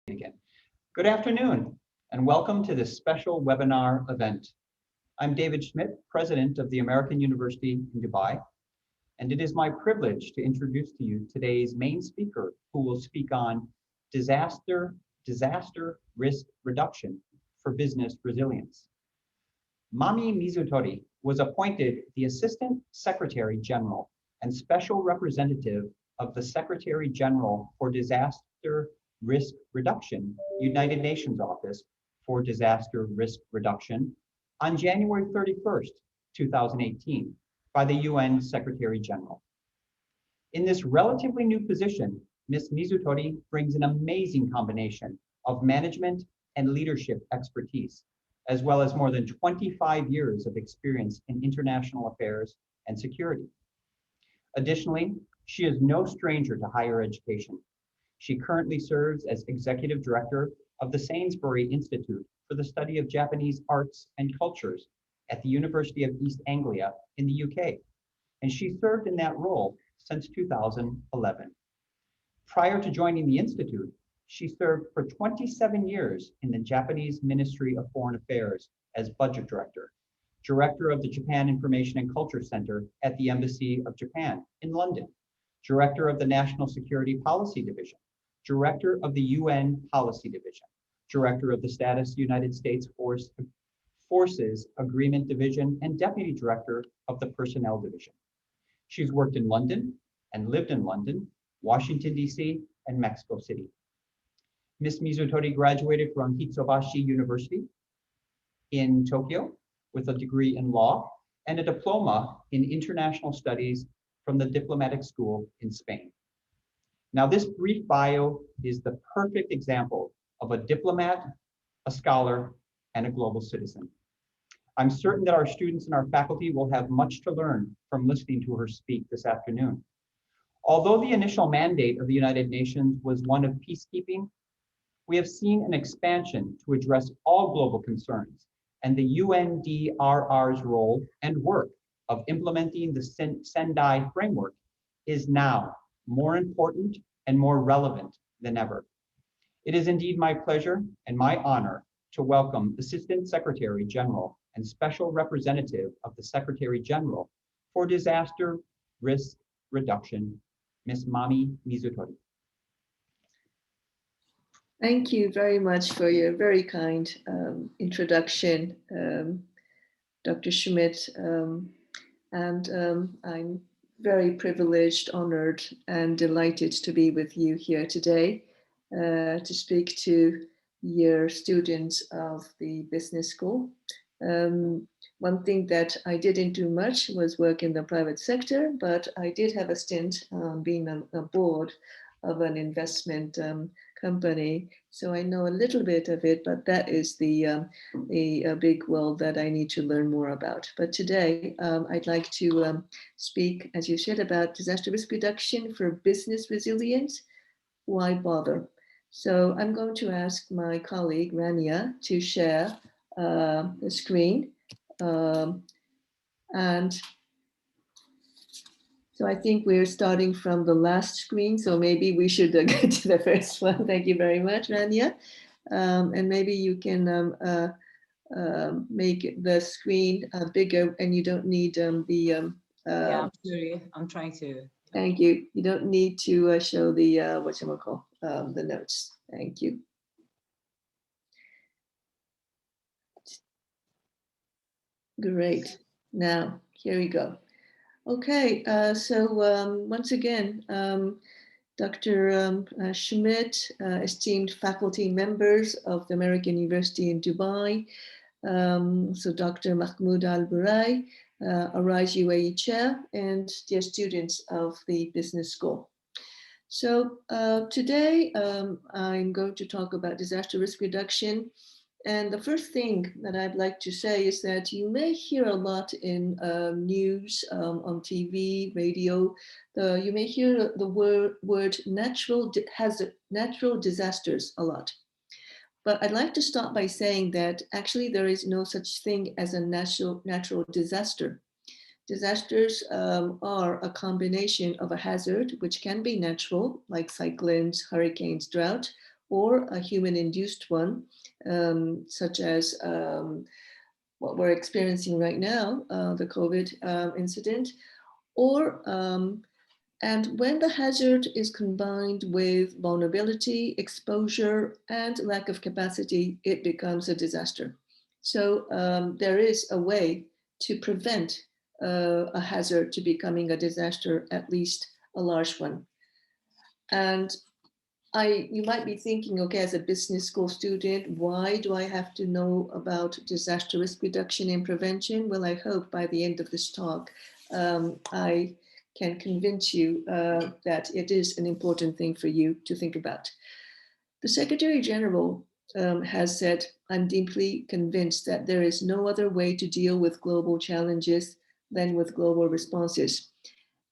Again. Good afternoon, and welcome to this special webinar event. I'm David Schmidt, President of the American University in Dubai, and it is my privilege to introduce to you today's main speaker, who will speak on disaster risk reduction for business resilience. Mami Mizutori was appointed the Assistant Secretary General and Special Representative of the Secretary General for Disaster Risk Reduction, United Nations Office for Disaster Risk Reduction, on January 31st, 2018, by the UN Secretary General. In this relatively new position, Ms. Mizutori brings an amazing combination of management and leadership expertise, as well as more than 25 years of experience in international affairs and security. Additionally, she is no stranger to higher education. She currently serves as Executive Director of the Sainsbury Institute for the Study of Japanese Arts and Cultures at the University of East Anglia in the UK, and she served in that role since 2011. Prior to joining the Institute, she served for 27 years in the Japanese Ministry of Foreign Affairs as Budget Director, Director of the Japan Information and Culture Center at the Embassy of Japan in London, Director of the National Security Policy Division, Director of the UN Policy Division, Director of the Status United States Forces Agreement Division, and Deputy Director of the Personnel Division. She's worked in London and lived in London, Washington, D.C., and Mexico City. Ms. Mizutori graduated from Hitsobashi University in Tokyo with a degree in law and a diploma in international studies from the Diplomatic School in Spain. Now, this brief bio is the perfect example of a diplomat, a scholar, and a global citizen. I'm certain that our students and our faculty will have much to learn from listening to her speak this afternoon. Although the initial mandate of the United Nations was one of peacekeeping, we have seen an expansion to address all global concerns, and the UNDRR's role and work of implementing the SENDI Framework is now more important and more relevant than ever. It is indeed my pleasure and my honor to welcome Assistant Secretary General and Special Representative of the Secretary General for Disaster Risk Reduction, Ms. Mami Mizutori. Thank you very much for your very kind introduction, Dr. Schmidt. I'm very privileged, honored, and delighted to be with you here today to speak to your students of the business school. One thing that I didn't do much was work in the private sector, but I did have a stint being on a board of an investment company. So I know a little bit of it, but that is the big world that I need to learn more about. But today I'd like to speak, as you said, about disaster risk reduction for business resilience. Why bother? So I'm going to ask my colleague Rania to share the screen. And so I think we're starting from the last screen, so maybe we should get to the first one. Thank you very much, Rania. And maybe you can make the screen bigger, and you don't need yeah, I'm trying to. Thank you. You don't need to show the the notes. Thank you. Great. Now, here we go. Okay, so once again, Dr. Schmidt, esteemed faculty members of the American University in Dubai, so Dr. Mahmoud Al-Burai, Arise UAE Chair, and dear students of the business school. So today I'm going to talk about disaster risk reduction. And the first thing that I'd like to say is that you may hear a lot in news, on TV, radio. You may hear the word natural disasters a lot. But I'd like to start by saying that actually there is no such thing as a natural disaster. Disasters are a combination of a hazard, which can be natural, like cyclones, hurricanes, drought, or a human-induced one, such as what we're experiencing right now, the COVID incident, or and when the hazard is combined with vulnerability, exposure, and lack of capacity, it becomes a disaster. So there is a way to prevent a hazard to becoming a disaster, at least a large one. And you might be thinking, okay, as a business school student, why do I have to know about disaster risk reduction and prevention? Well, I hope by the end of this talk, I can convince you that it is an important thing for you to think about. The Secretary General has said, I'm deeply convinced that there is no other way to deal with global challenges than with global responses.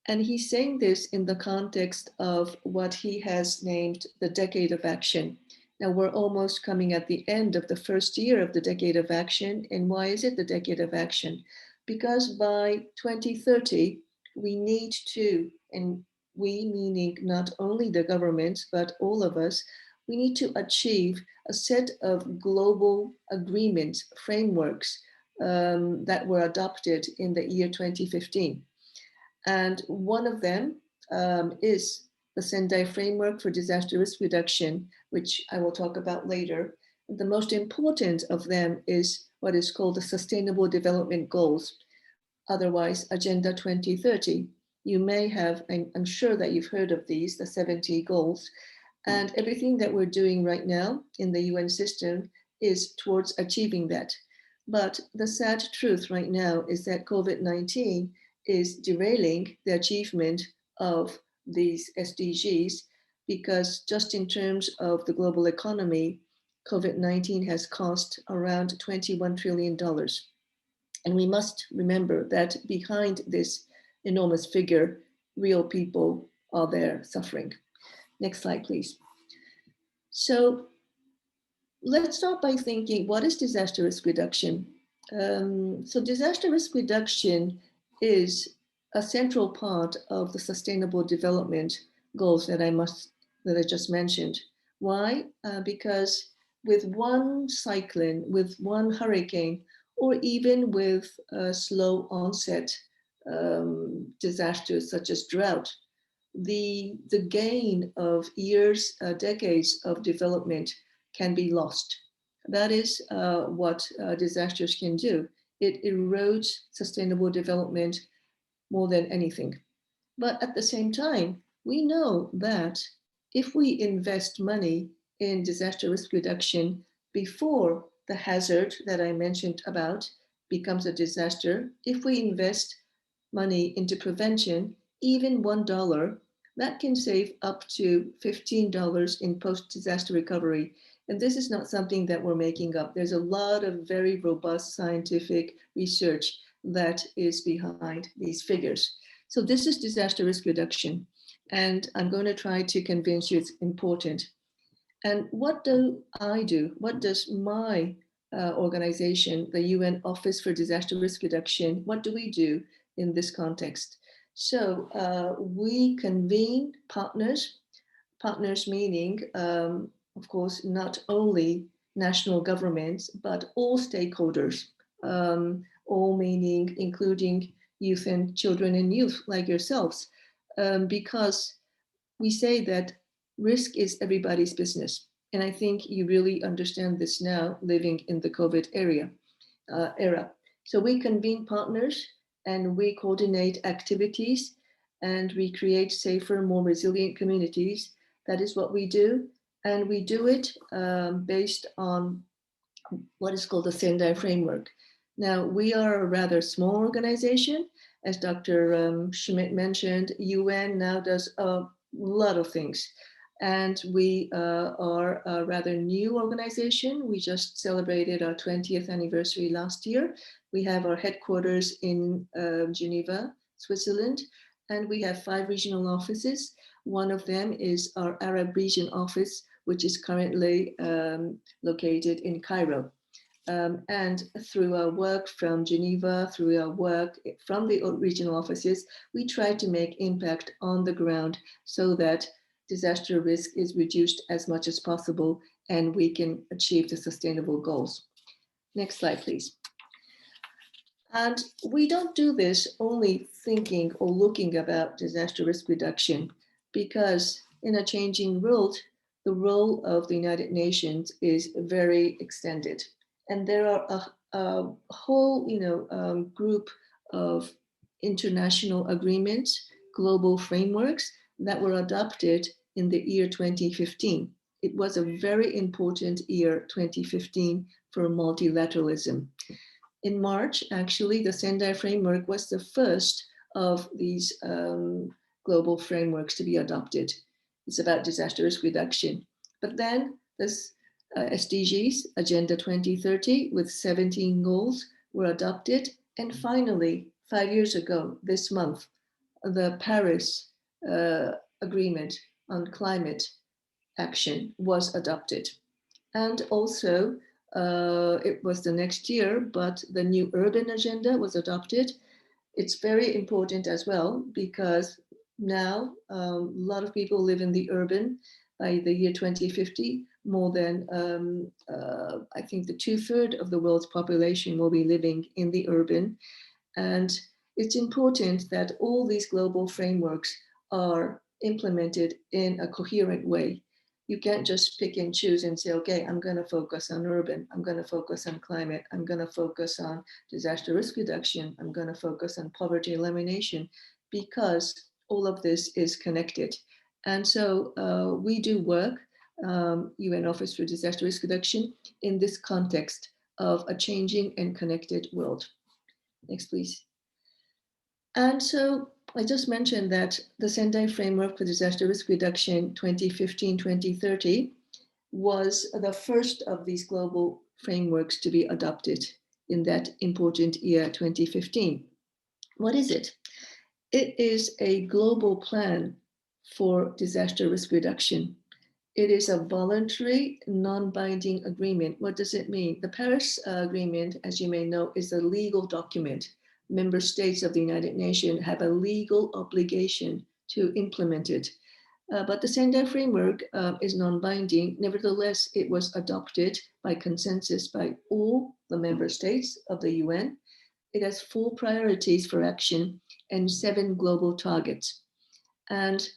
And he's saying this in the context of what he has named the Decade of Action. Now we're almost coming at the end of the first year of the Decade of Action. And why is it the Decade of Action? Because by 2030, we need to, and we meaning not only the government, but all of us, we need to achieve a set of global agreements, frameworks that were adopted in the year 2015. And one of them is the SENDI Framework for Disaster Risk Reduction, which I will talk about later. The most important of them is what is called the Sustainable Development Goals, otherwise Agenda 2030. You may have, I'm sure that you've heard of these, the 70 goals, and everything that we're doing right now in the UN system is towards achieving that. But the sad truth right now is that COVID-19 is derailing the achievement of these SDGs, because just in terms of the global economy, COVID-19 has cost around $21 trillion. And we must remember that behind this enormous figure, real people are there suffering. Next slide, please. So let's start by thinking, what is disaster risk reduction? So disaster risk reduction is a central part of the sustainable development goals that I just mentioned. Why? Because with one cyclone, with one hurricane, or even with slow onset disasters such as drought, the gain of years, decades of development can be lost. That is what disasters can do. It erodes sustainable development more than anything. But at the same time, we know that if we invest money in disaster risk reduction before the hazard that I mentioned about becomes a disaster, if we invest money into prevention, even $1, that can save up to $15 in post-disaster recovery. And this is not something that we're making up. There's a lot of very robust scientific research that is behind these figures. So this is disaster risk reduction. And I'm going to try to convince you it's important. And what do I do? What does my organization, the UN Office for Disaster Risk Reduction, what do we do in this context? So we convene partners meaning, of course, not only national governments, but all stakeholders, all meaning including youth and children and youth like yourselves, because we say that risk is everybody's business. And I think you really understand this now living in the COVID era. So we convene partners and we coordinate activities and we create safer, more resilient communities. That is what we do. And we do it based on what is called the SENDI Framework. Now, we are a rather small organization. As Dr. Schmidt mentioned, UN now does a lot of things. And we are a rather new organization. We just celebrated our 20th anniversary last year. We have our headquarters in Geneva, Switzerland, and we have 5 regional offices. One of them is our Arab region office, which is currently located in Cairo. And through our work from Geneva, through our work from the regional offices, we try to make impact on the ground so that disaster risk is reduced as much as possible and we can achieve the sustainable goals. Next slide, please. And we don't do this only thinking or looking about disaster risk reduction, because in a changing world, the role of the United Nations is very extended. And there are a whole group of international agreements, global frameworks that were adopted in the year 2015. It was a very important year, 2015, for multilateralism. In March, actually, the SENDI Framework was the first of these global frameworks to be adopted. It's about disaster risk reduction. But then this SDGs, Agenda 2030, with 17 goals were adopted. And finally, 5 years ago, this month, the Paris Agreement on Climate Action was adopted. And also, it was the next year, but the new urban agenda was adopted. It's very important as well, because now a lot of people live in the urban. By the year 2050, more than, I think, the 2/3 of the world's population will be living in the urban. And it's important that all these global frameworks are implemented in a coherent way. You can't just pick and choose and say, okay, I'm going to focus on urban, I'm going to focus on climate, I'm going to focus on disaster risk reduction, I'm going to focus on poverty elimination, because all of this is connected. And so we do work, UN Office for Disaster Risk Reduction, in this context of a changing and connected world. Next, please. And so I just mentioned that the SENDI Framework for Disaster Risk Reduction 2015-2030 was the first of these global frameworks to be adopted in that important year, 2015. What is it? It is a global plan for disaster risk reduction. It is a voluntary, non-binding agreement. What does it mean? The Paris Agreement, as you may know, is a legal document. Member states of the United Nations have a legal obligation to implement it. But the SENDI Framework is non-binding. Nevertheless, it was adopted by consensus by all the member states of the UN. It has 4 priorities for action and 7 global targets. And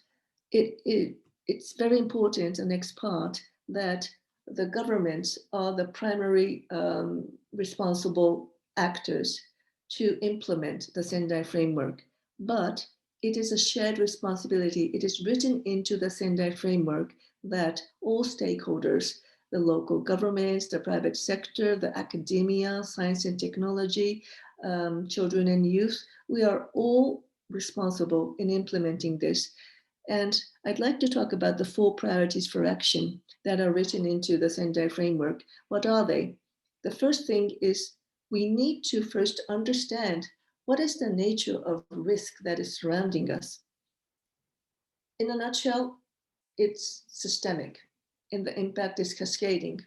it's very important, the next part, that the governments are the primary responsible actors to implement the SENDI Framework. But it is a shared responsibility. It is written into the SENDI Framework that all stakeholders, the local governments, the private sector, the academia, science and technology, children and youth, we are all responsible in implementing this. And I'd like to talk about the 4 priorities for action that are written into the SENDI Framework. What are they? The first thing is we need to first understand what is the nature of risk that is surrounding us. In a nutshell, it's systemic and the impact is cascading.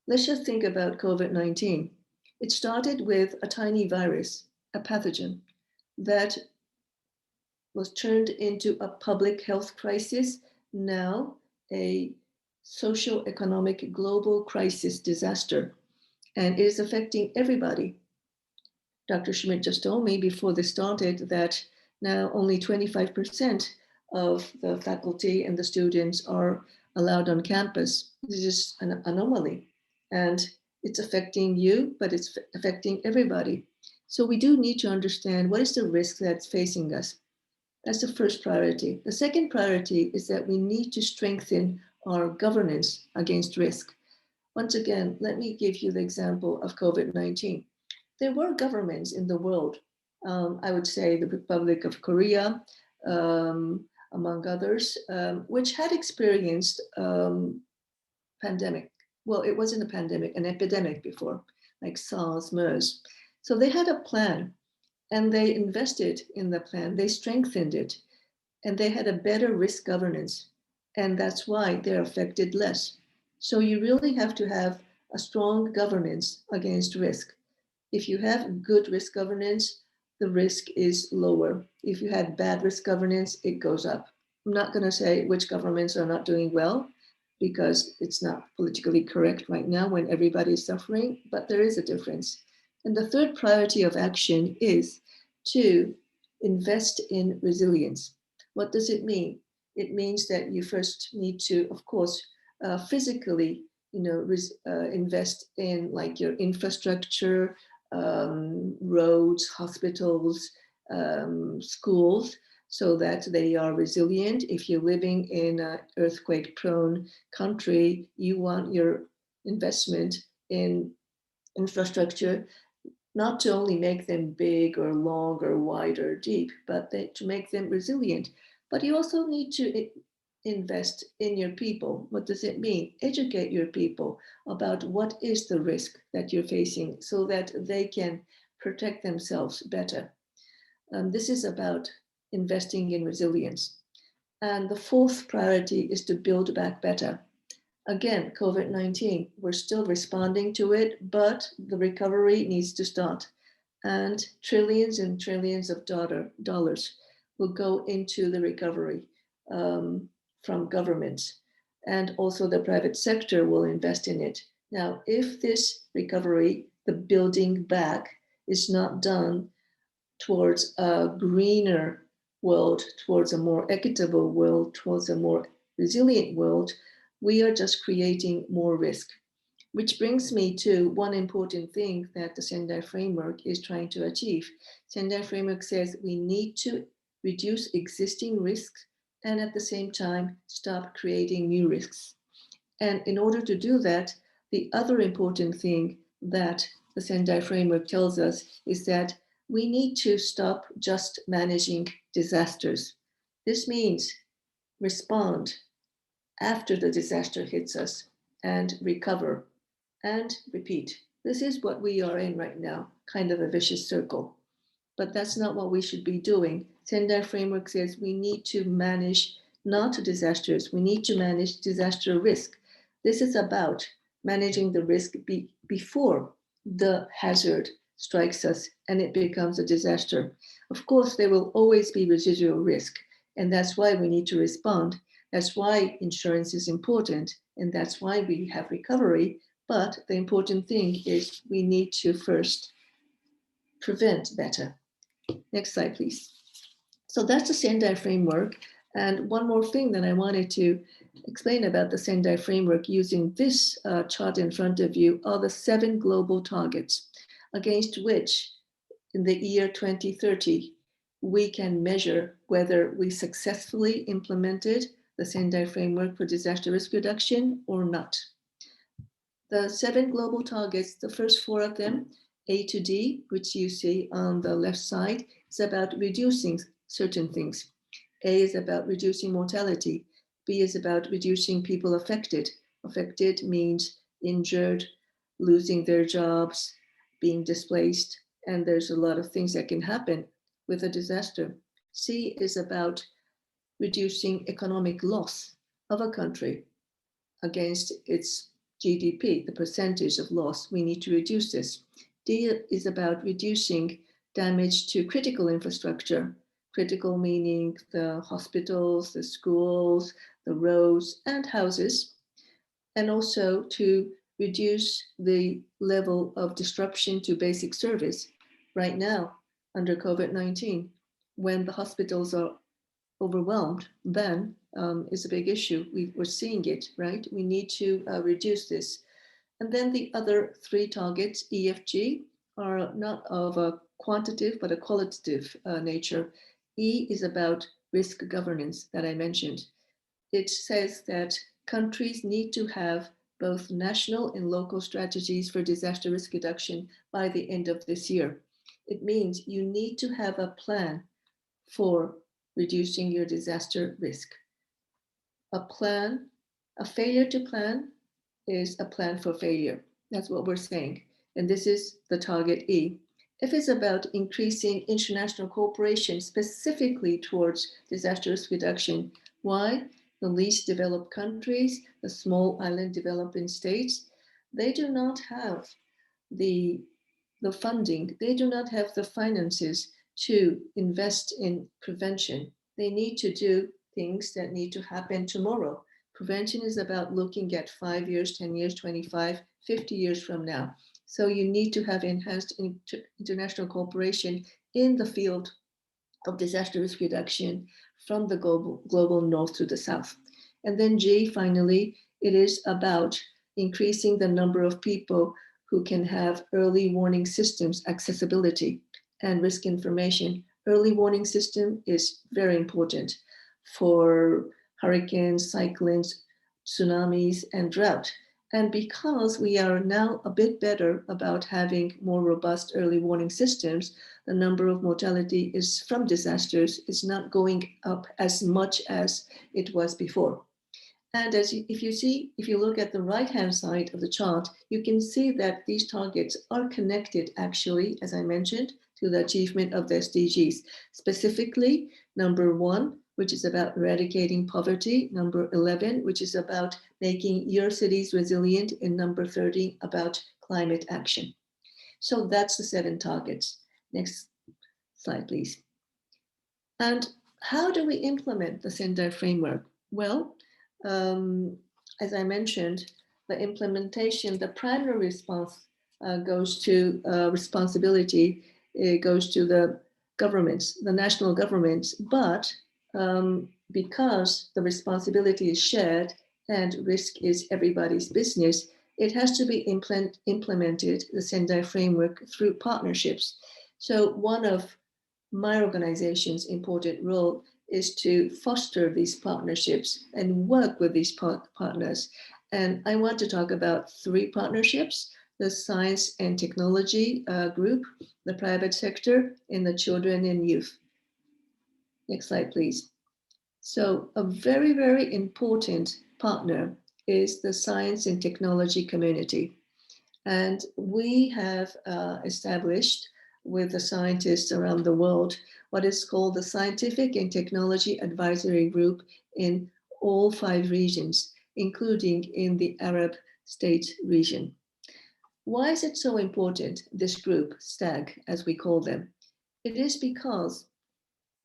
Let's just think about COVID-19. It started with a tiny virus, a pathogen, that was turned into a public health crisis, now a socio-economic global crisis disaster, and it is affecting everybody. Dr. Schmidt just told me before this started that now only 25% of the faculty and the students are allowed on campus. This is an anomaly, and it's affecting you, but it's affecting everybody. So we do need to understand what is the risk that's facing us. That's the first priority. The second priority is that we need to strengthen our governance against risk. Once again, let me give you the example of COVID-19. There were governments in the world, I would say the Republic of Korea, among others, which had experienced pandemic. Well, it wasn't a pandemic, an epidemic before, like SARS, MERS. So they had a plan and they invested in the plan, they strengthened it, and they had a better risk governance. And that's why they're affected less. So you really have to have a strong governance against risk. If you have good risk governance, the risk is lower. If you had bad risk governance, it goes up. I'm not going to say which governments are not doing well, because it's not politically correct right now when everybody is suffering, but there is a difference. And the third priority of action is to invest in resilience. What does it mean? It means that you first need to, of course, physically, invest in like your infrastructure, roads, hospitals, schools, so that they are resilient. If you're living in an earthquake-prone country, you want your investment in infrastructure not to only make them big or long or wide or deep, but to make them resilient. But you also need to invest in your people. What does it mean? Educate your people about what is the risk that you're facing so that they can protect themselves better. This is about investing in resilience. And the fourth priority is to build back better. Again, COVID-19, we're still responding to it, but the recovery needs to start. And trillions of dollars will go into the recovery from governments. And also the private sector will invest in it. Now, if this recovery, the building back, is not done towards a greener world, towards a more equitable world, towards a more resilient world, we are just creating more risk. Which brings me to one important thing that the SENDI Framework is trying to achieve. SENDI Framework says we need to reduce existing risks and at the same time stop creating new risks. And in order to do that, the other important thing that the SENDI Framework tells us is that we need to stop just managing disasters. This means respond after the disaster hits us and recover and repeat. This is what we are in right now, kind of a vicious circle. But that's not what we should be doing. SENDI Framework says we need to manage not disasters, we need to manage disaster risk. This is about managing the risk before the hazard strikes us and it becomes a disaster. Of course, there will always be residual risk, and that's why we need to respond. That's why insurance is important, and that's why we have recovery. But the important thing is we need to first prevent better. Next slide, please. So that's the SENDI Framework. And one more thing that I wanted to explain about the SENDI Framework using this chart in front of you are the 7 global targets against which in the year 2030, we can measure whether we successfully implemented the SENDI Framework for disaster risk reduction or not. The 7 global targets, the first 4 of them, A to D, which you see on the left side, is about reducing certain things. A is about reducing mortality. B is about reducing people affected. Affected means injured, losing their jobs, being displaced, and there's a lot of things that can happen with a disaster. C is about reducing economic loss of a country against its GDP, the percentage of loss. We need to reduce this. D is about reducing damage to critical infrastructure. Critical meaning the hospitals, the schools, the roads, and houses, and also to reduce the level of disruption to basic service. Right now, under COVID-19, when the hospitals are overwhelmed, then is a big issue. We're seeing it, right? We need to reduce this. And then the other 3 targets, EFG, are not of a quantitative but a qualitative nature. E is about risk governance that I mentioned. It says that countries need to have both national and local strategies for disaster risk reduction by the end of this year. It means you need to have a plan for reducing your disaster risk. A failure to plan is a plan for failure. That's what we're saying. And this is the target E. F is about increasing international cooperation specifically towards disaster risk reduction. Why? The least developed countries, the small island developing states, they do not have the funding, they do not have the finances to invest in prevention. They need to do things that need to happen tomorrow. Prevention is about looking at 5 years, 10 years, 25, 50 years from now. So you need to have enhanced international cooperation in the field of disaster risk reduction from the global north to the south. And then G, finally, it is about increasing the number of people who can have early warning systems accessibility and risk information. Early warning system is very important for hurricanes, cyclones, tsunamis, and drought. And because we are now a bit better about having more robust early warning systems, the number of mortality is from disasters is not going up as much as it was before. And if you look at the right-hand side of the chart, you can see that these targets are connected actually, as I mentioned, to the achievement of the SDGs. Specifically, number 1, which is about eradicating poverty, number 11, which is about making your cities resilient, and number 30, about climate action. So that's the 7 targets. Next slide, please. And how do we implement the SENDI framework? Well, as I mentioned, the implementation, the primary response goes to responsibility, it goes to the governments, the national governments, but because the responsibility is shared and risk is everybody's business, it has to be implemented, the SENDI framework, through partnerships. So one of my organization's important role is to foster these partnerships and work with these partners. And I want to talk about 3 partnerships: the science and technology group, the private sector, and the children and youth. Next slide, please. So a very, very important partner is the science and technology community. And we have established with the scientists around the world what is called the Scientific and Technology Advisory Group in all 5 regions, including in the Arab State region. Why is it so important, this group, STAG, as we call them? It is because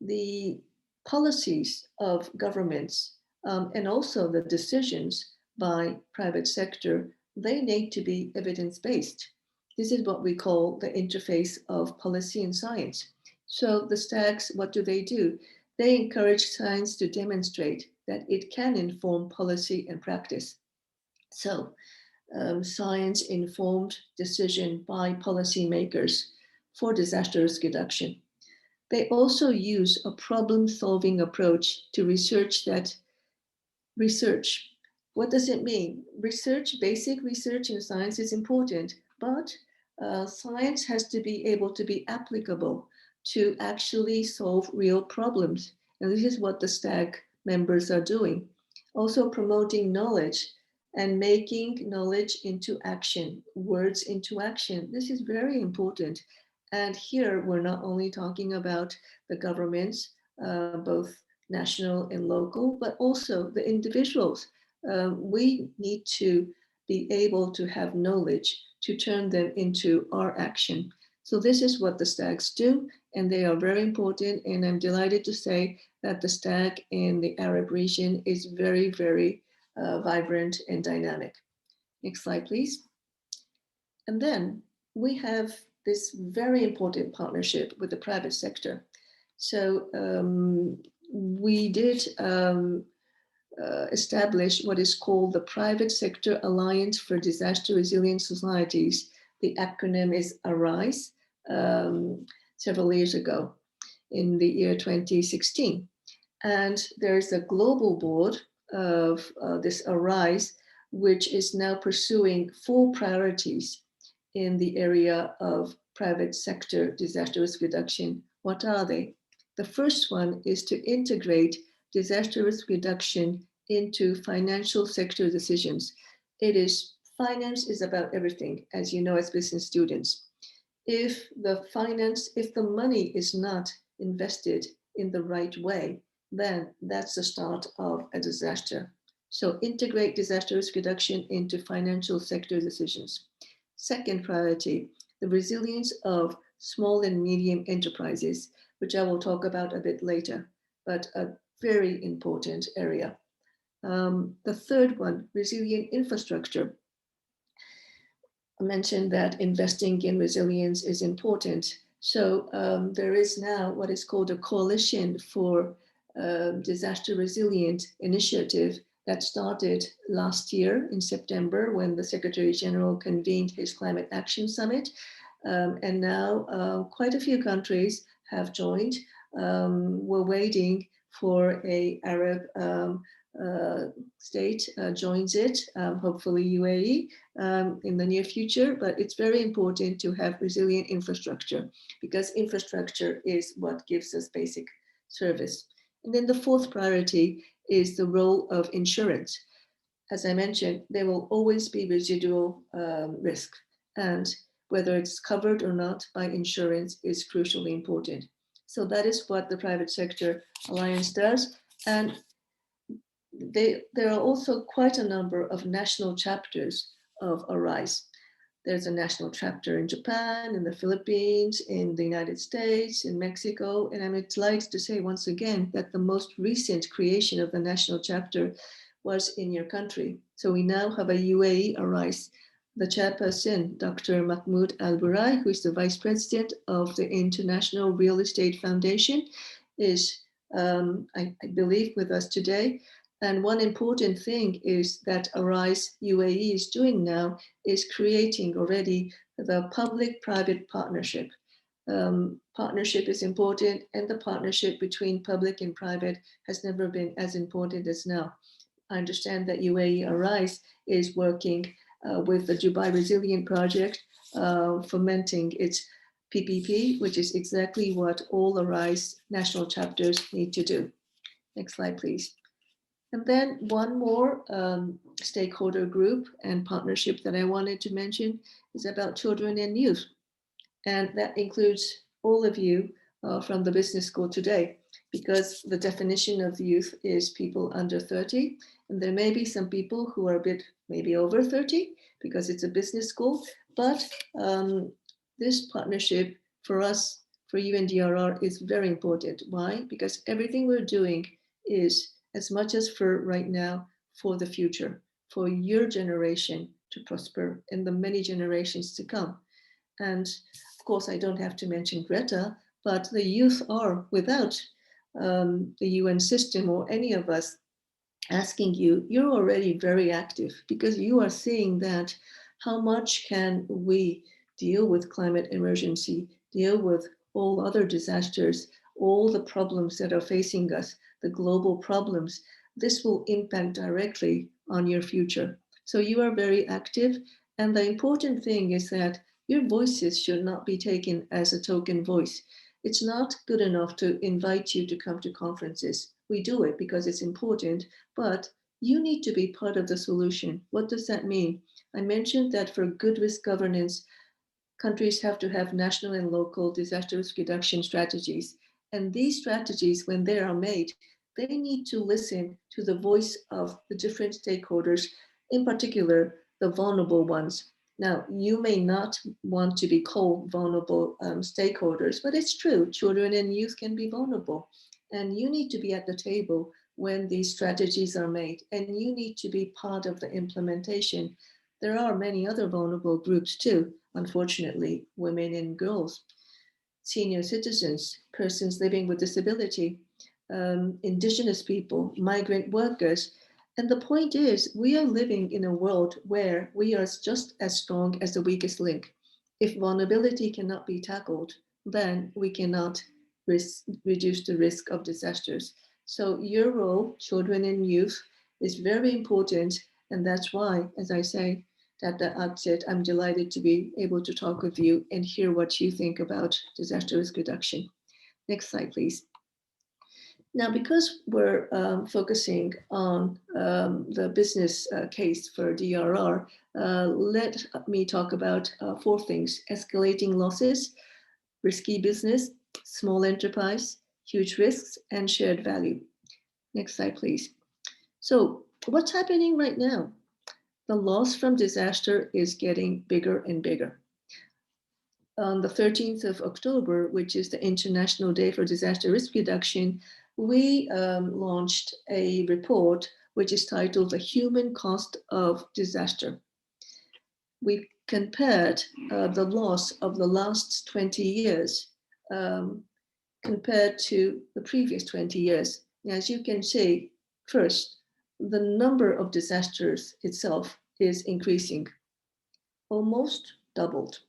the policies of governments and also the decisions by private sector, they need to be evidence-based. This is what we call the interface of policy and science. So the STAGs, what do? They encourage science to demonstrate that it can inform policy and practice. So science-informed decision by policymakers for disaster risk reduction. They also use a problem-solving approach to research. What does it mean? Basic research in science is important, but science has to be able to be applicable to actually solve real problems. And this is what the STAG members are doing. Also promoting knowledge and making knowledge into action, words into action. This is very important. And here we're not only talking about the governments, both national and local, but also the individuals. We need to be able to have knowledge to turn them into our action. So this is what the STAGs do, and they are very important. And I'm delighted to say that the STAG in the Arab region is very, very vibrant and dynamic. Next slide, please. And then we have this very important partnership with the private sector. So we did establish what is called the Private Sector Alliance for Disaster Resilient Societies. The acronym is ARISE, several years ago in the year 2016. And there's a global board of this ARISE, which is now pursuing 4 priorities in the area of private sector disaster risk reduction. What are they? The first one is to integrate disaster risk reduction into financial sector decisions. Finance is about everything, as you know, as business students. If the money is not invested in the right way, then that's the start of a disaster. So integrate disaster risk reduction into financial sector decisions. Second priority, the resilience of small and medium enterprises, which I will talk about a bit later. But very important area. The third one, resilient infrastructure. I mentioned that investing in resilience is important. So there is now what is called a coalition for disaster resilient initiative that started last year in September when the Secretary General convened his Climate Action Summit. And now quite a few countries have joined. We're waiting for a Arab state joins it, hopefully UAE in the near future, but it's very important to have resilient infrastructure because infrastructure is what gives us basic service. And then the fourth priority is the role of insurance. As I mentioned, there will always be residual risk, and whether it's covered or not by insurance is crucially important. So that is what the Private Sector Alliance does. And there are also quite a number of national chapters of ARISE. There's a national chapter in Japan, in the Philippines, in the United States, in Mexico. And I'm delighted to say once again that the most recent creation of the national chapter was in your country. So we now have a UAE ARISE. The chairperson, Dr. Mahmoud Al-Burai, who is the vice president of the International Real Estate Foundation, is, I believe, with us today. And one important thing is that ARISE UAE is doing now is creating already the public-private partnership. Partnership is important, and the partnership between public and private has never been as important as now. I understand that UAE ARISE is working with the Dubai Resilient Project, fomenting its PPP, which is exactly what all ARISE national chapters need to do. Next slide, please. And then one more stakeholder group and partnership that I wanted to mention is about children and youth. And that includes all of you from the business school today, because the definition of youth is people under 30. And there may be some people who are a bit maybe over 30 because it's a business school. But this partnership for us, for UNDRR, is very important. Why? Because everything we're doing is, as much as for right now, for the future, for your generation to prosper and the many generations to come. And of course, I don't have to mention Greta, but the youth are, without the UN system or any of us asking you, you're already very active because you are seeing that how much can we deal with climate emergency, deal with all other disasters, all the problems that are facing us, the global problems. This will impact directly on your future. So you are very active. And the important thing is that your voices should not be taken as a token voice. It's not good enough to invite you to come to conferences. We do it because it's important, but you need to be part of the solution. What does that mean? I mentioned that for good risk governance, countries have to have national and local disaster risk reduction strategies. And these strategies, when they are made, they need to listen to the voice of the different stakeholders, in particular, the vulnerable ones. Now, you may not want to be called vulnerable stakeholders, but it's true, children and youth can be vulnerable. And you need to be at the table when these strategies are made, and you need to be part of the implementation. There are many other vulnerable groups too, unfortunately, women and girls, senior citizens, persons living with disability, indigenous people, migrant workers. And the point is, we are living in a world where we are just as strong as the weakest link. If vulnerability cannot be tackled, then we cannot reduce the risk of disasters. So your role, children and youth, is very important. And that's why, as I say, at the outset, I'm delighted to be able to talk with you and hear what you think about disaster risk reduction. Next slide, please. Now, because we're focusing on the business case for DRR, let me talk about 4 things: escalating losses, risky business, small enterprise, huge risks, and shared value. Next slide, please. So what's happening right now? The loss from disaster is getting bigger and bigger. On the 13th of October, which is the International Day for Disaster Risk Reduction, we launched a report which is titled The Human Cost of Disaster. We compared the loss of the last 20 years compared to the previous 20 years. As you can see, first, the number of disasters itself is increasing, almost doubled.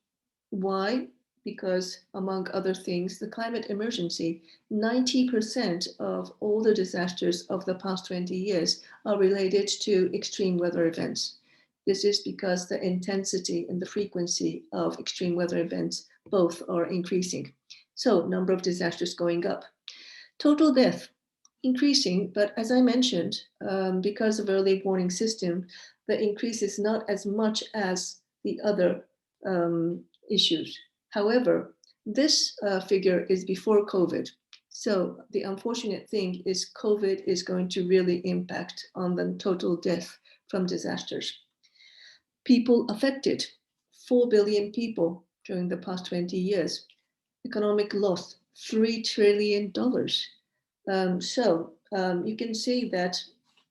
Why? Because, among other things, the climate emergency, 90% of all the disasters of the past 20 years are related to extreme weather events. This is because the intensity and the frequency of extreme weather events both are increasing. So, number of disasters going up. Total death increasing, but as I mentioned, because of early warning system, the increase is not as much as the other issues. However, this figure is before COVID. So the unfortunate thing is COVID is going to really impact on the total death from disasters. People affected, 4 billion people during the past 20 years. Economic loss, $3 trillion. You can see that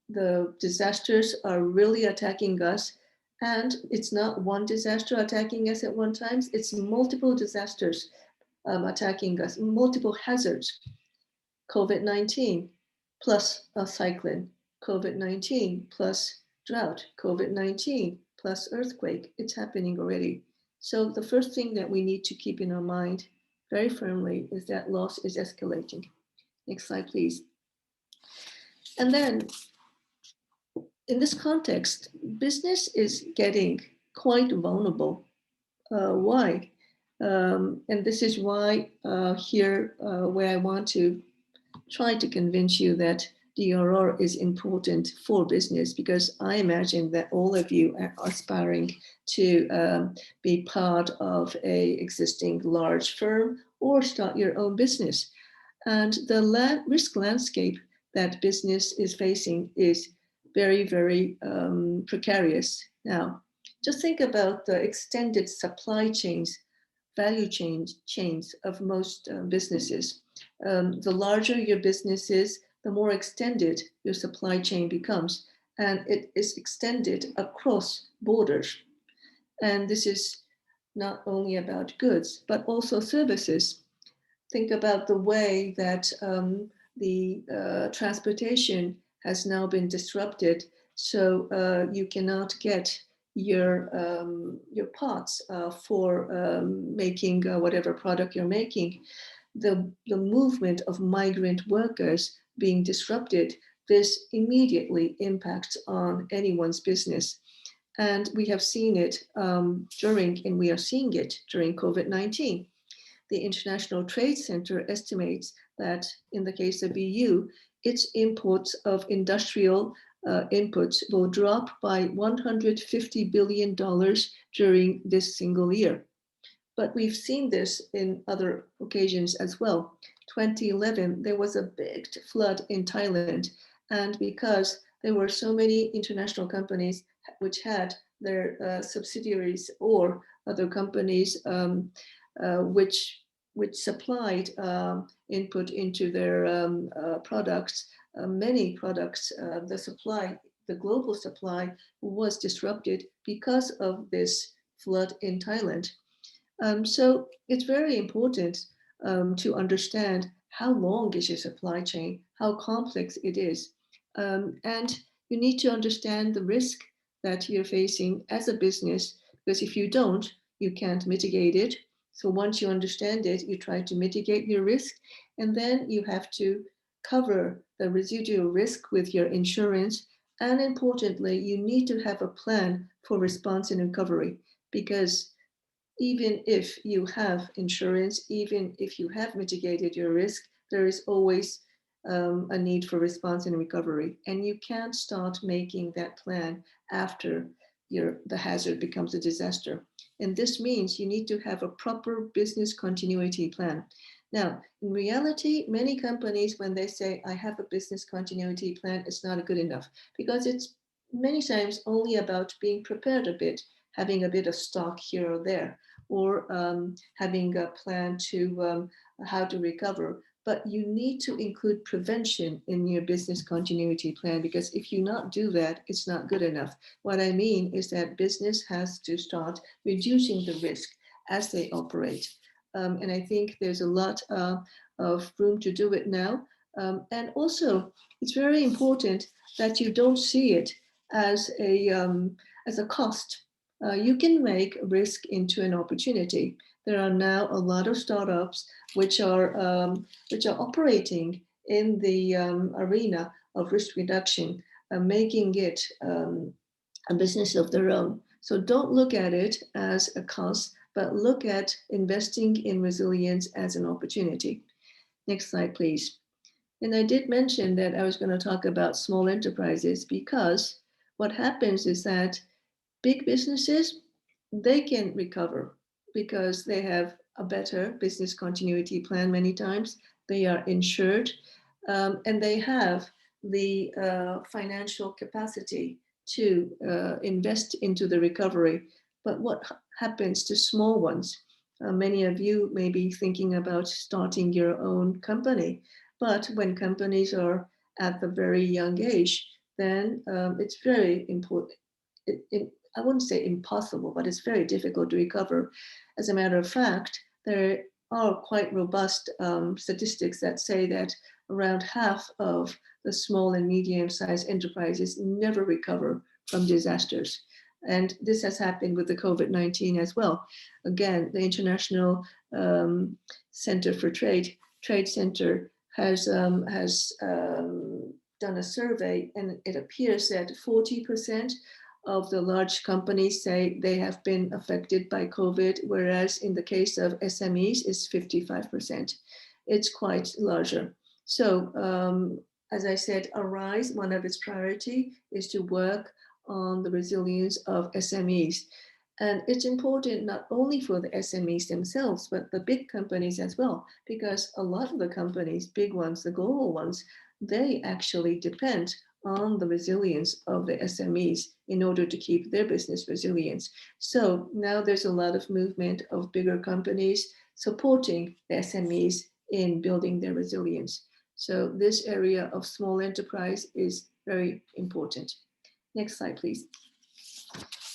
the disasters are really attacking us, and it's not one disaster attacking us at one time, it's multiple disasters attacking us, multiple hazards. COVID-19 plus a cyclone, COVID-19 plus drought, COVID-19 plus earthquake, it's happening already. So the first thing that we need to keep in our mind very firmly is that loss is escalating. Next slide, please. And then in this context, business is getting quite vulnerable. Why? And this is why here where I want to try to convince you that DRR is important for business, because I imagine that all of you are aspiring to be part of a existing large firm or start your own business. And the risk landscape that business is facing is very, very precarious. Now, just think about the extended supply chains, value chains of most businesses. The larger your business is, the more extended your supply chain becomes, and it is extended across borders. And this is not only about goods, but also services. Think about the way that the transportation has now been disrupted, so you cannot get your parts for making whatever product you're making. The movement of migrant workers being disrupted, this immediately impacts on anyone's business. And we have seen it and we are seeing it during COVID-19. The International Trade Center estimates that in the case of EU, its imports of industrial inputs will drop by $150 billion during this single year. But we've seen this in other occasions as well. 2011, there was a big flood in Thailand. And because there were so many international companies which had their subsidiaries or other companies which supplied input into their products, many products, the global supply was disrupted because of this flood in Thailand. So it's very important to understand how long is your supply chain, how complex it is. And you need to understand the risk that you're facing as a business, because if you don't, you can't mitigate it. So once you understand it, you try to mitigate your risk, and then you have to cover the residual risk with your insurance. And importantly, you need to have a plan for response and recovery, because even if you have insurance, even if you have mitigated your risk, there is always a need for response and recovery. And you can't start making that plan after the hazard becomes a disaster. And this means you need to have a proper business continuity plan. Now, in reality, many companies, when they say, I have a business continuity plan, it's not good enough, because it's many times only about being prepared a bit, having a bit of stock here or there, or having a plan to how to recover. but you need to include prevention in your business continuity plan, because if you not do that, it's not good enough. What I mean is that business has to start reducing the risk as they operate. And I think there's a lot of room to do it now. And also, it's very important that you don't see it as a cost. You can make risk into an opportunity. There are now a lot of startups which are operating in the arena of risk reduction, making it a business of their own. So don't look at it as a cost, but look at investing in resilience as an opportunity. Next slide, please. And I did mention that I was going to talk about small enterprises, because what happens is that big businesses, they can recover because they have a better business continuity plan many times. They are insured, and they have the financial capacity to invest into the recovery. But what happens to small ones? Many of you may be thinking about starting your own company, but when companies are at the very young age, then it's very important. I wouldn't say impossible, but it's very difficult to recover. As a matter of fact, there are quite robust statistics that say that around half of the small and medium-sized enterprises never recover from disasters. And this has happened with the COVID-19 as well. Again, the International Center for Trade Center has done a survey, and it appears that 40% of the large companies say they have been affected by COVID, whereas in the case of SMEs, it's 55%. It's quite larger. So as I said, ARISE, one of its priority is to work on the resilience of SMEs. And it's important not only for the SMEs themselves, but the big companies as well, because a lot of the companies, big ones, the global ones, they actually depend on the resilience of the SMEs in order to keep their business resilience. So now there's a lot of movement of bigger companies supporting the SMEs in building their resilience. So this area of small enterprise is very important. Next slide, please.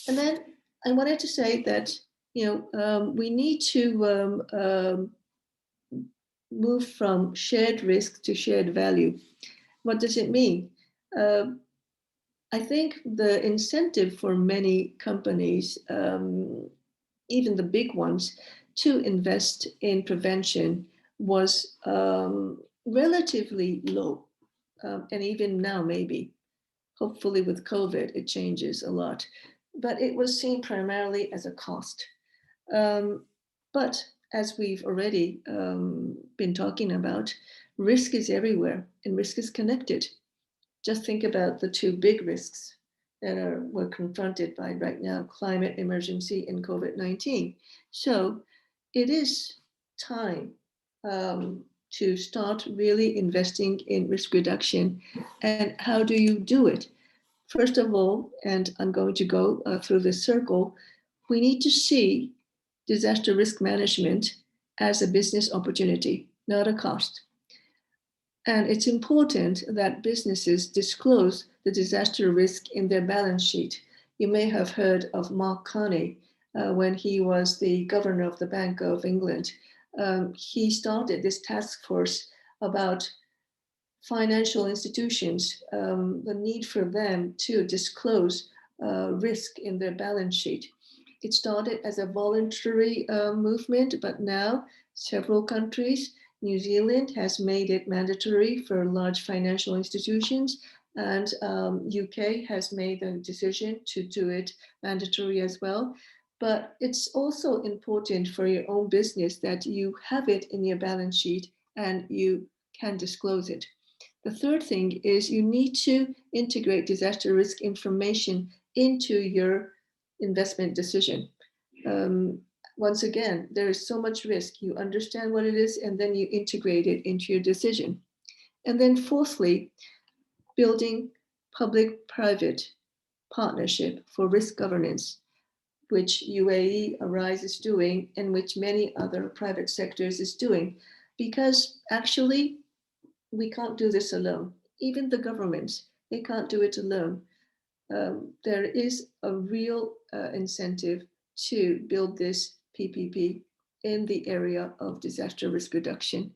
And then I wanted to say that, we need to move from shared risk to shared value. What does it mean? I think the incentive for many companies, even the big ones, to invest in prevention was relatively low. And even now, maybe, hopefully with COVID, it changes a lot. But it was seen primarily as a cost. But as we've already been talking about, risk is everywhere and risk is connected. Just think about the two big risks that we're confronted by right now: climate emergency and COVID-19. So it is time to start really investing in risk reduction. And how do you do it? First of all, and I'm going to go through this circle, we need to see disaster risk management as a business opportunity, not a cost. And it's important that businesses disclose the disaster risk in their balance sheet. You may have heard of Mark Carney when he was the governor of the Bank of England. He started this task force about financial institutions, the need for them to disclose risk in their balance sheet. It started as a voluntary movement, but now several countries, New Zealand has made it mandatory for large financial institutions, and UK has made a decision to do it mandatory as well. But it's also important for your own business that you have it in your balance sheet and you can disclose it. The third thing is you need to integrate disaster risk information into your investment decision. Once again, there is so much risk. You understand what it is, and then you integrate it into your decision. And then fourthly, building public-private partnership for risk governance, which UAE ARISE is doing, and which many other private sectors is doing. because actually we can't do this alone. Even the governments, they can't do it alone. There is a real incentive to build this PPP in the area of disaster risk reduction.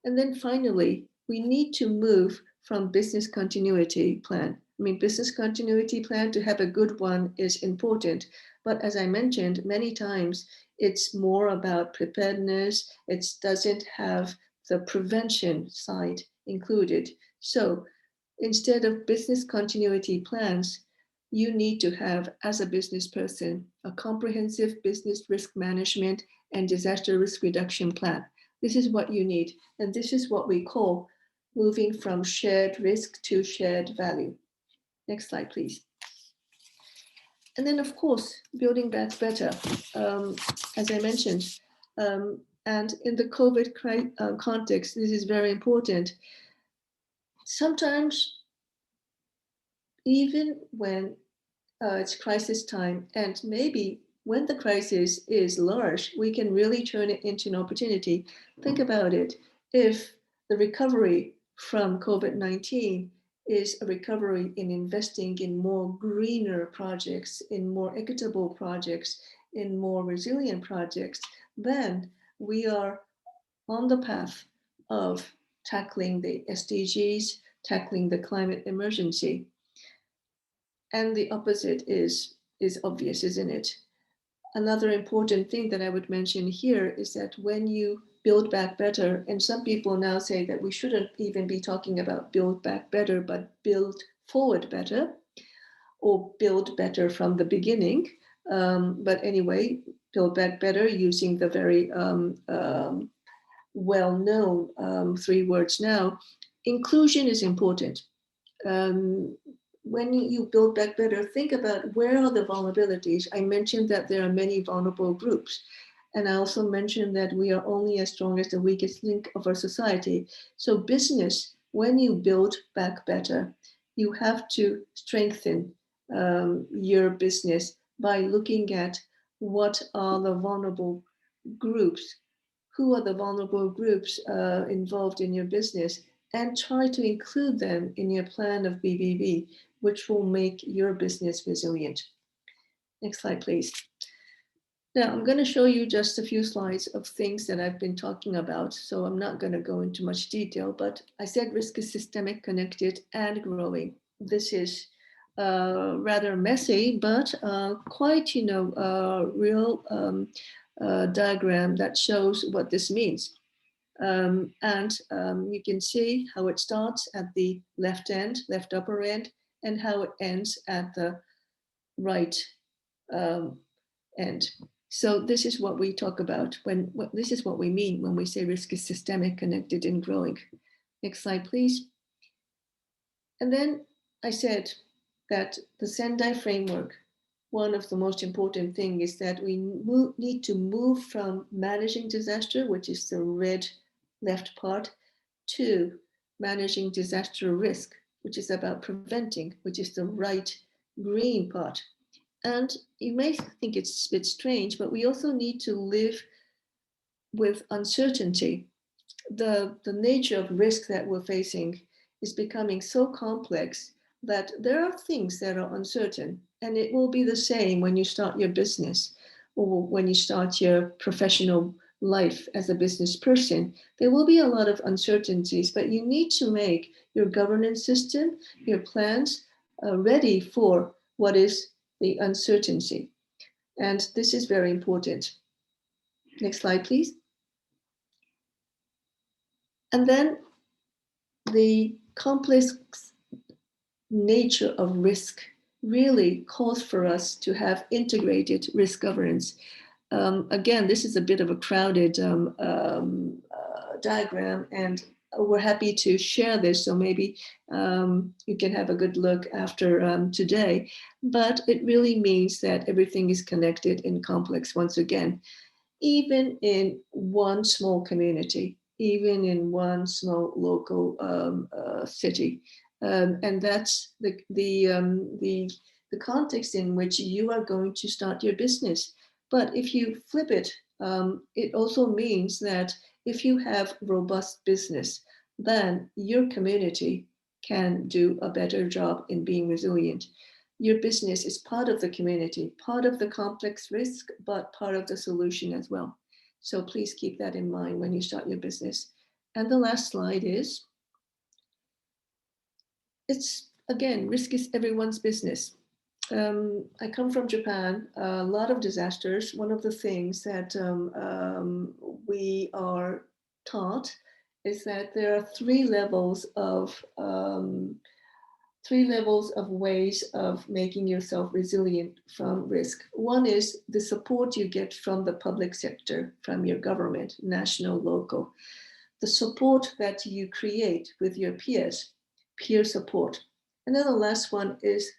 And then finally, we need to move from business continuity plan. I mean, business continuity plan, to have a good one is important. But as I mentioned many times, it's more about preparedness. It doesn't have the prevention side included. So instead of business continuity plans, you need to have, as a business person, a comprehensive business risk management and disaster risk reduction plan. This is what you need. And this is what we call moving from shared risk to shared value. Next slide, please. And then, of course, building back better, as I mentioned. And in the COVID context, this is very important. Sometimes, even when it's crisis time, and maybe when the crisis is large, we can really turn it into an opportunity. Think about it. If the recovery from COVID-19 is a recovery in investing in more greener projects, in more equitable projects, in more resilient projects, then we are on the path of tackling the SDGs, tackling the climate emergency. And the opposite is obvious, isn't it? Another important thing that I would mention here is that when you build back better, and some people now say that we shouldn't even be talking about build back better, but build forward better, or build better from the beginning. But anyway, build back better using the very well-known 3 words now. Inclusion is important. When you build back better, think about where are the vulnerabilities. I mentioned that there are many vulnerable groups. And I also mentioned that we are only as strong as the weakest link of our society. So business, when you build back better, you have to strengthen your business by looking at what are the vulnerable groups, who are the vulnerable groups involved in your business, and try to include them in your plan of BBB, which will make your business resilient. Next slide, please. Now, I'm going to show you just a few slides of things that I've been talking about, so I'm not going to go into much detail, but I said risk is systemic, connected, and growing. This is rather messy, but quite, real diagram that shows what this means. You can see how it starts at the left upper end, and how it ends at the right end. So this is what we talk about this is what we mean when we say risk is systemic, connected, and growing. Next slide, please. And then I said that the SENDI Framework, one of the most important things is that we need to move from managing disaster, which is the red left part, to managing disaster risk, which is about preventing, which is the right green part. And you may think it's a bit strange, but we also need to live with uncertainty. The nature of risk that we're facing is becoming so complex that there are things that are uncertain. And it will be the same when you start your business or when you start your professional life as a business person. There will be a lot of uncertainties, but you need to make your governance system, your plans ready for what is the uncertainty. And this is very important. Next slide, please. And then the complex nature of risk really calls for us to have integrated risk governance. Again, this is a bit of a crowded diagram, and we're happy to share this, so maybe you can have a good look after today. But it really means that everything is connected and complex once again, even in one small community, even in one small local city. And that's the context in which you are going to start your business. But if you flip it, it also means that If you have robust business, then your community can do a better job in being resilient. Your business is part of the community, part of the complex risk, but part of the solution as well. So please keep that in mind when you start your business. And the last slide is, it's again, risk is everyone's business. I come from Japan, a lot of disasters. One of the things that we are taught is that there are three levels of ways of making yourself resilient from risk. One is the support you get from the public sector, from your government, national, local. The support that you create with your peers, peer support. And then the last one is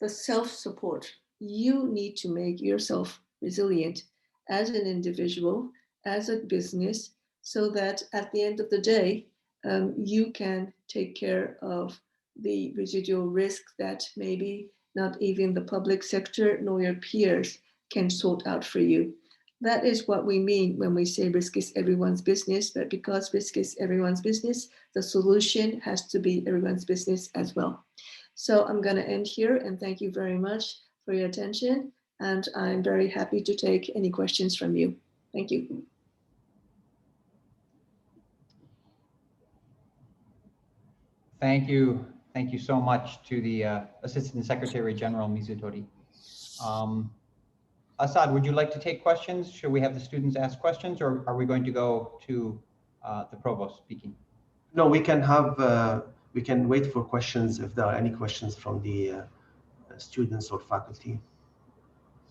the self-support. You need to make yourself resilient as an individual, as a business, so that at the end of the day, you can take care of the residual risk that maybe not even the public sector nor your peers can sort out for you. That is what we mean when we say risk is everyone's business, but because risk is everyone's business, the solution has to be everyone's business as well. So I'm going to end here and thank you very much for your attention. And I'm very happy to take any questions from you. Thank you. Thank you. Thank you so much to the Assistant Secretary General Mizutori. Assad, would you like to take questions? Should we have the students ask questions, or are we going to go to the provost speaking? No, we can have, we can wait for questions if there are any questions from the students or faculty.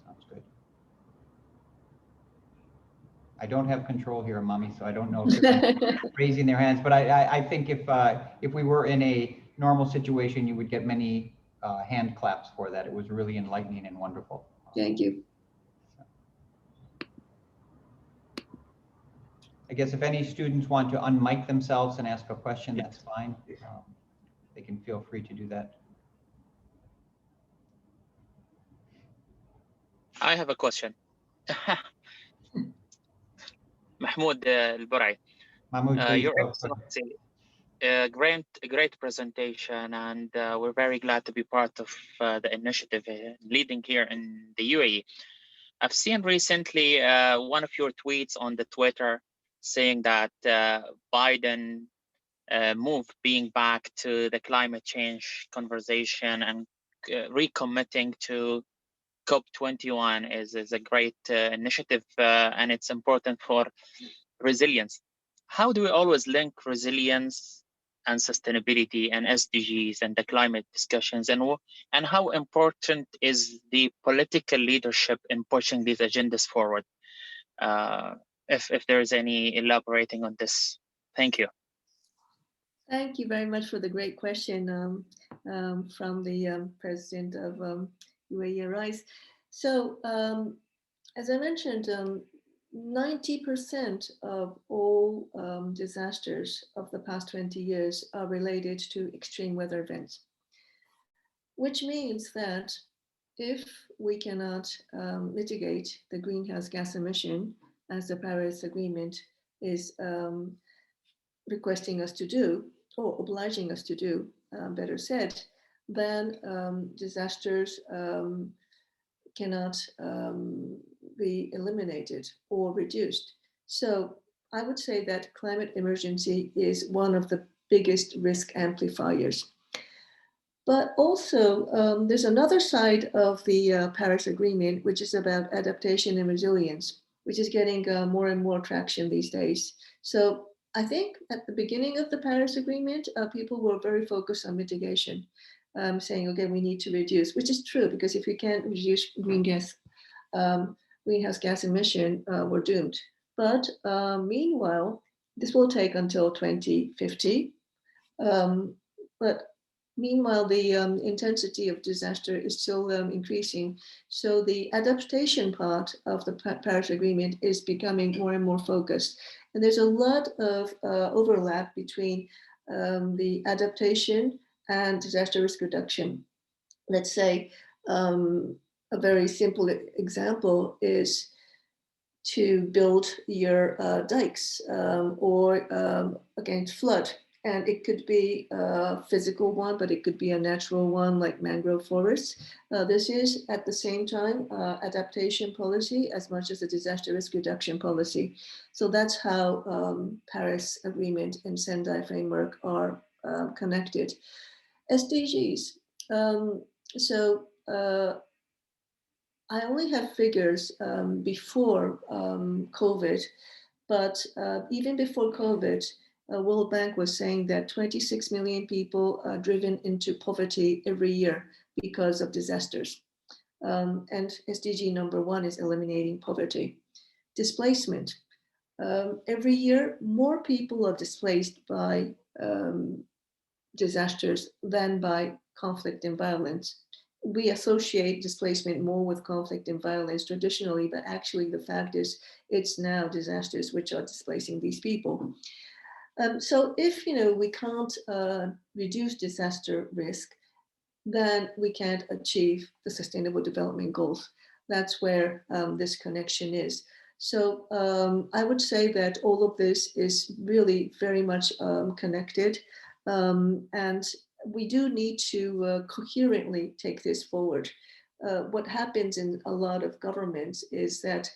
Sounds good. I don't have control here, Mami, so I don't know if they're raising their hands, but I think if we were in a normal situation, you would get many hand claps for that. It was really enlightening and wonderful. Thank you. I guess if any students want to unmic themselves and ask a question, that's fine. They can feel free to do that. I have a question. Mahmoud Al-Burai. Mahmoud, Your Excellency, great presentation, and we're very glad to be part of the initiative leading here in the UAE. I've seen recently one of your tweets on the Twitter saying that Biden move being back to the climate change conversation and recommitting to COP21 is a great initiative, and it's important for resilience. How do we always link resilience and sustainability and SDGs and the climate discussions, and how important is the political leadership in pushing these agendas forward? If there is any elaborating on this, thank you. Thank you very much for the great question from the president of UAE Rise. So as I mentioned, 90% of all disasters of the past 20 years are related to extreme weather events, which means that if we cannot mitigate the greenhouse gas emission, as the Paris Agreement is requesting us to do, or obliging us to do, better said, then disasters cannot be eliminated or reduced. So I would say that climate emergency is one of the biggest risk amplifiers. But also there's another side of the Paris Agreement, which is about adaptation and resilience, which is getting more and more traction these days. So I think at the beginning of the Paris Agreement, people were very focused on mitigation, saying, okay, we need to reduce, which is true, because if we can't reduce greenhouse gas emission, we're doomed. But meanwhile, this will take until 2050. But meanwhile, the intensity of disaster is still increasing. So the adaptation part of the Paris Agreement is becoming more and more focused. And there's a lot of overlap between the adaptation and disaster risk reduction. Let's say a very simple example is to build your dikes or against flood. And it could be a physical one, but it could be a natural one like mangrove forests. This is at the same time adaptation policy as much as a disaster risk reduction policy. So that's how Paris Agreement and SENDI Framework are connected. SDGs. I only have figures before COVID, but even before COVID, World Bank was saying that 26 million people are driven into poverty every year because of disasters. And SDG number 1 is eliminating poverty. Displacement. Every year, more people are displaced by disasters than by conflict and violence. We associate displacement more with conflict and violence traditionally, but actually the fact is it's now disasters which are displacing these people. So if we can't reduce disaster risk, then we can't achieve the Sustainable Development Goals. That's where this connection is. So I would say that all of this is really very much connected, and we do need to coherently take this forward. What happens in a lot of governments is that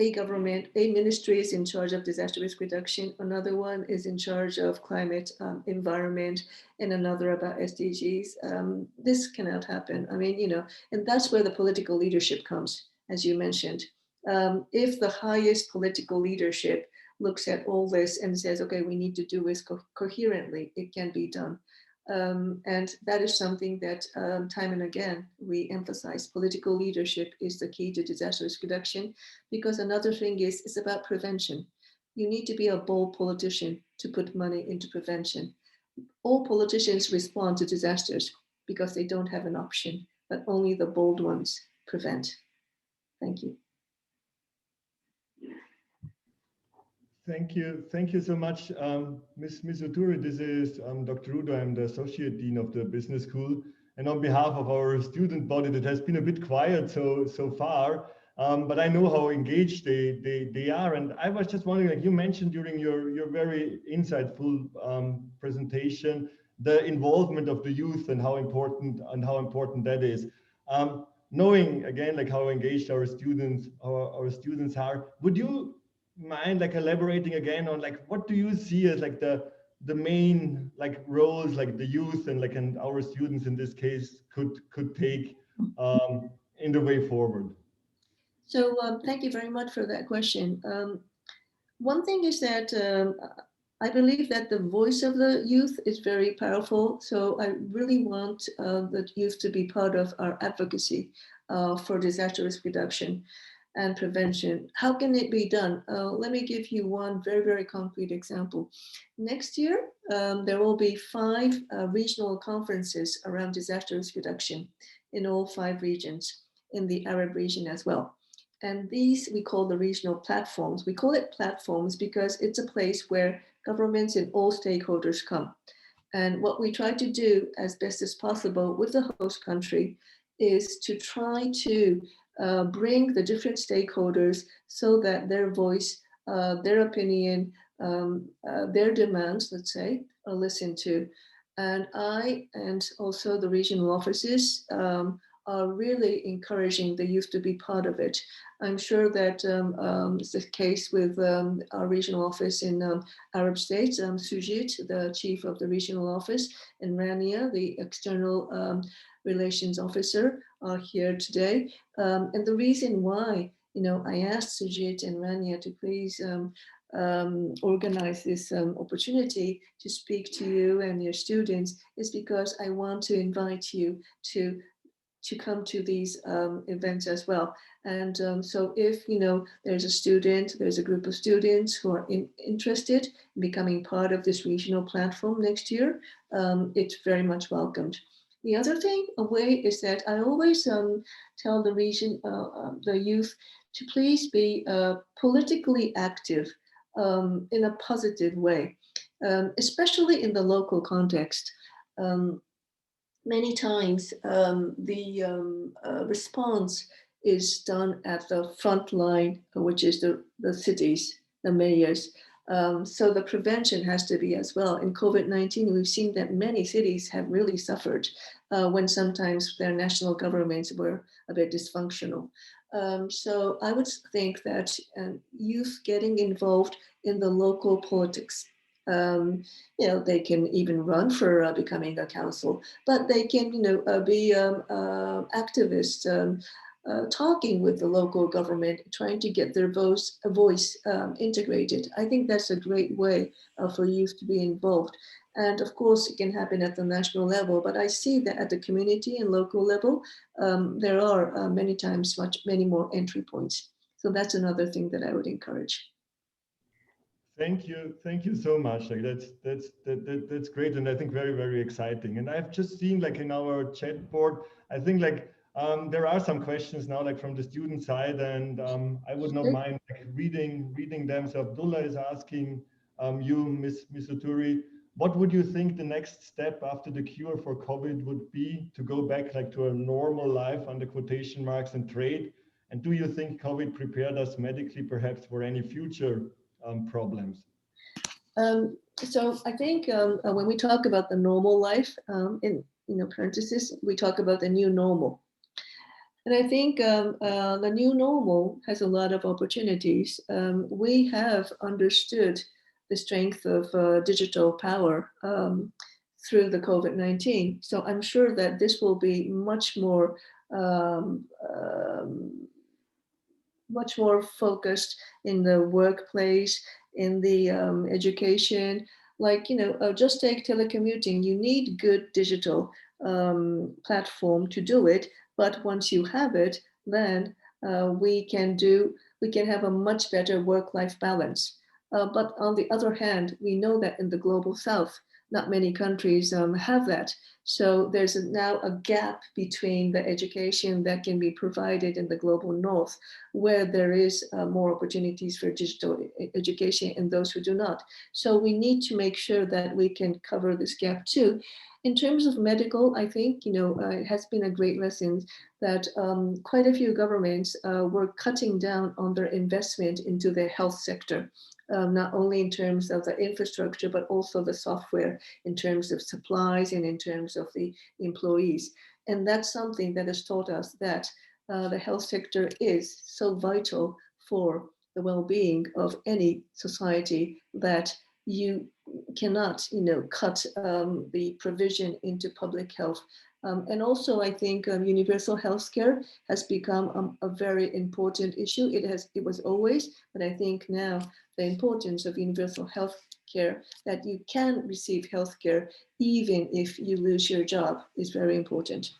a ministry is in charge of disaster risk reduction, another one is in charge of climate, environment, and another about SDGs. This cannot happen. I mean, and that's where the political leadership comes, as you mentioned. If the highest political leadership looks at all this and says, okay, we need to do this coherently, it can be done. And that is something that time and again we emphasize. Political leadership is the key to disaster risk reduction, because another thing is it's about prevention. You need to be a bold politician to put money into prevention. All politicians respond to disasters because they don't have an option, but only the bold ones prevent. Thank you. Thank you so much, Ms. Oturi. This is Dr. Rudo. I'm the Associate Dean of the Business School. And on behalf of our student body that has been a bit quiet so far, but I know how engaged they are. And I was just wondering, like you mentioned during your very insightful presentation, the involvement of the youth and how important that is. Knowing again, like how engaged our students are, would you mind like elaborating again on like what do you see as like the main like roles like the youth and our students in this case could take in the way forward? So thank you very much for that question. One thing is that I believe that the voice of the youth is very powerful. So I really want the youth to be part of our advocacy for disaster risk reduction and prevention. How can it be done? Let me give you one very, very concrete example. Next year, there will be 5 regional conferences around disaster risk reduction in all 5 regions, in the Arab region as well. And these we call the regional platforms. We call it platforms because it's a place where governments and all stakeholders come. And what we try to do as best as possible with the host country is to try to bring the different stakeholders so that their voice, their opinion, their demands, let's say, are listened to. And I and also the regional offices are really encouraging the youth to be part of it. I'm sure that it's the case with our regional office in Arab states, Sujit, the chief of the regional office, and Rania, the external relations officer, are here today. And the reason why, I asked Sujit and Rania to please organize this opportunity to speak to you and your students is because I want to invite you to come to these events as well. And so if, there's a student, there's a group of students who are interested in becoming part of this regional platform next year, it's very much welcomed. The other thing, is that I always tell the region, the youth, to please be politically active in a positive way, especially in the local context. Many times the response is done at the front line, which is the cities, the mayors. So the prevention has to be as well. In COVID-19, we've seen that many cities have really suffered when sometimes their national governments were a bit dysfunctional. So I would think that youth getting involved in the local politics, they can even run for becoming a council, but they can, be activists, talking with the local government, trying to get their voice integrated. I think that's a great way for youth to be involved. And of course, it can happen at the national level, but I see that at the community and local level, there are many times many more entry points. So that's another thing that I would encourage. Thank you so much. Like that's great, and I think very, very exciting. And I've just seen, like, in our chat board, I think, like, there are some questions now, like from the student side, and I would not mind, like, reading them. So Abdullah is asking you, Ms. Uturi, what would you think the next step after the cure for COVID would be to go back, like, to a normal life under quotation marks and trade? And do you think COVID prepared us medically perhaps for any future problems? So I think when we talk about the normal life, in parentheses, we talk about the new normal. And I think the new normal has a lot of opportunities. We have understood the strength of digital power through the COVID-19. So I'm sure that this will be much more focused in the workplace, in the education. Like, just take telecommuting. You need good digital platform to do it. But once you have it, then we can have a much better work-life balance. But on the other hand, we know that in the global South, not many countries have that. So there's now a gap between the education that can be provided in the global North, where there is more opportunities for digital education, and those who do not. So we need to make sure that we can cover this gap too. In terms of medical, I think, it has been a great lesson that quite a few governments were cutting down on their investment into the health sector. Not only in terms of the infrastructure, but also the software, in terms of supplies and in terms of the employees. And that's something that has taught us that the health sector is so vital for the well-being of any society that you cannot, cut the provision into public health. And also, I think universal healthcare has become a very important issue. It was always, but I think now the importance of universal health care, that you can receive healthcare even if you lose your job, is very important.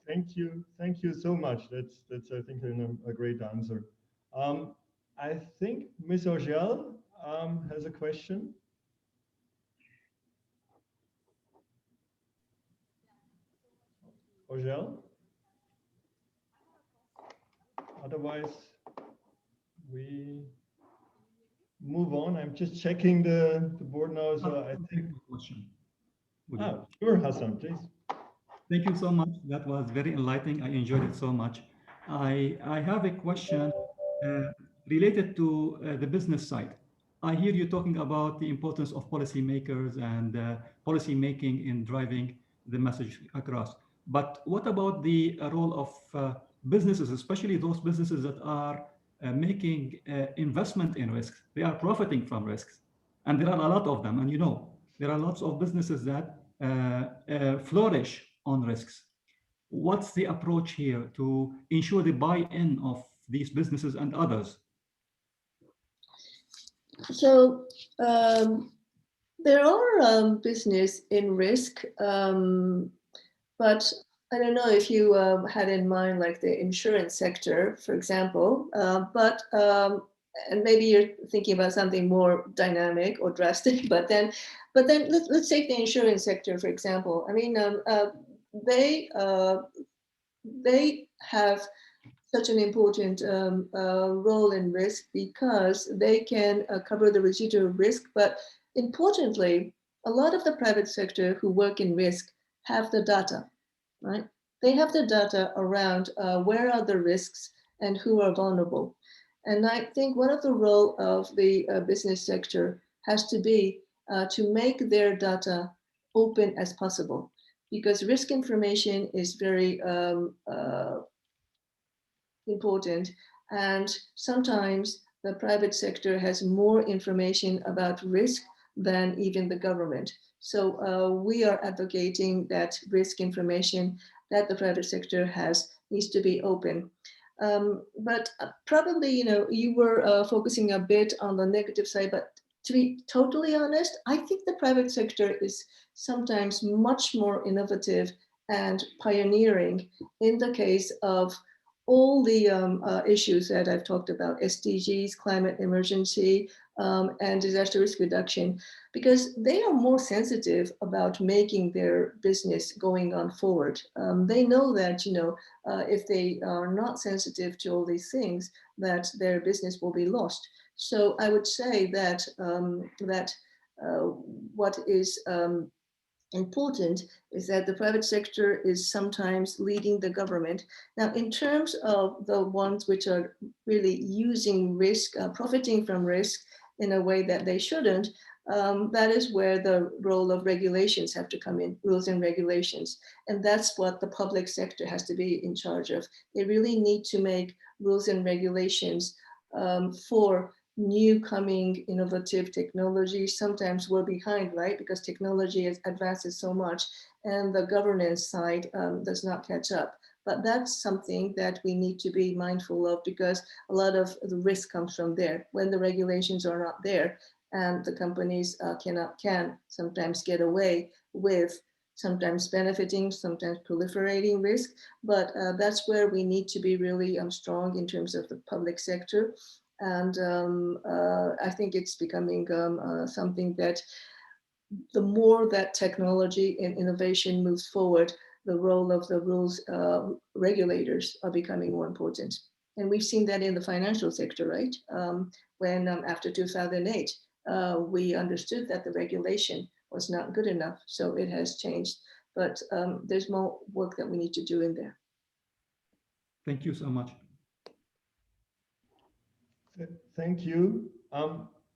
Thank you so much. That's I think a great answer. I think Ms. Ogel has a question. Ogel? Otherwise, we move on. I'm just checking the board now. So I think question. Sure, Hassan, please. Thank you so much. That was very enlightening. I enjoyed it so much. I have a question related to the business side. I hear you talking about the importance of policymakers and policy making in driving the message across. But what about the role of businesses, especially those businesses that are making investment in risks? They are profiting from risks. And there are a lot of them. And there are lots of businesses that flourish on risks. What's the approach here to ensure the buy-in of these businesses and others? So there are business in risk, but I don't know if you had in mind like the insurance sector, for example, and maybe you're thinking about something more dynamic or drastic, but then let's take the insurance sector, for example. I mean, they have such an important role in risk because they can cover the residual risk. But importantly, a lot of the private sector who work in risk have the data, right? they have the data around where are the risks and who are vulnerable. And I think one of the role of the business sector has to be to make their data open as possible, because risk information is very important. And sometimes the private sector has more information about risk than even the government. So we are advocating that risk information that the private sector has needs to be open. But probably, you were focusing a bit on the negative side, but to be totally honest, I think the private sector is sometimes much more innovative and pioneering in the case of all the issues that I've talked about, SDGs, climate emergency, and disaster risk reduction, because they are more sensitive about making their business going on forward. They know that, if they are not sensitive to all these things, that their business will be lost. So I would say that what is important is that the private sector is sometimes leading the government. Now, in terms of the ones which are really using risk, profiting from risk in a way that they shouldn't, that is where the role of regulations have to come in, rules and regulations. And that's what the public sector has to be in charge of. They really need to make rules and regulations for new coming innovative technology. Sometimes we're behind, right? Because technology advances so much and the governance side does not catch up. But that's something that we need to be mindful of, because a lot of the risk comes from there. When the regulations are not there, and the companies can sometimes get away with sometimes benefiting, sometimes proliferating risk. But that's where we need to be really strong in terms of the public sector. And I think it's becoming something that the more that technology and innovation moves forward, the role of the rules regulators are becoming more important. And we've seen that in the financial sector, right? When after 2008, we understood that the regulation was not good enough. So it has changed, but there's more work that we need to do in there. Thank you so much. Thank you.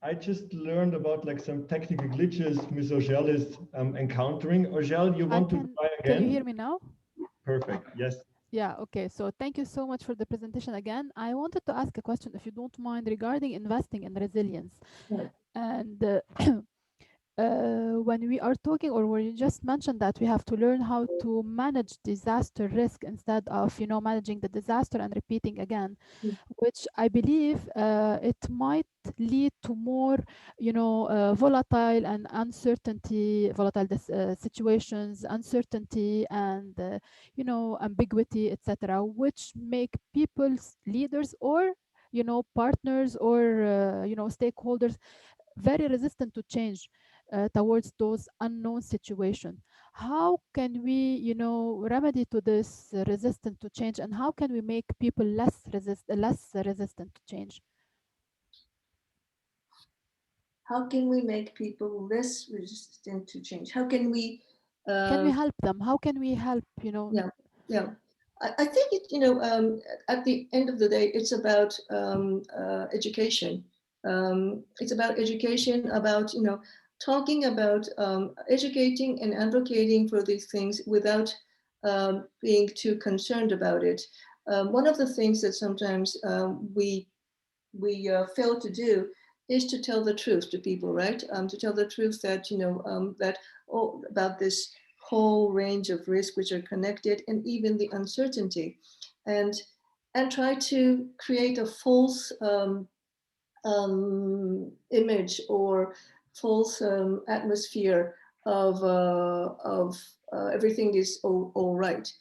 I just learned about like some technical glitches Ms. Ogel is encountering. Ogel, you want to try again? Can you hear me now? Perfect, yes. Yeah, okay. So thank you so much for the presentation again. I wanted to ask a question, if you don't mind, regarding investing in resilience. Right. And when we are talking, or when you just mentioned that we have to learn how to manage disaster risk instead of, managing the disaster and repeating again, which I believe it might lead to more, volatile and volatile situations, uncertainty, and ambiguity, etc., which make people's leaders or partners or stakeholders very resistant to change towards those unknown situations. How can we, remedy to this resistance to change, and how can we make people less resistant to change? How can we make people less resistant to change? How can we help them? How can we help, Yeah. I think at the end of the day, it's about education. It's about education, about talking about educating and advocating for these things without being too concerned about it. One of the things that sometimes we fail to do is to tell the truth to people, right? To tell the truth that about this whole range of risks which are connected, and even the uncertainty, and try to create a false image or false atmosphere of everything is all right,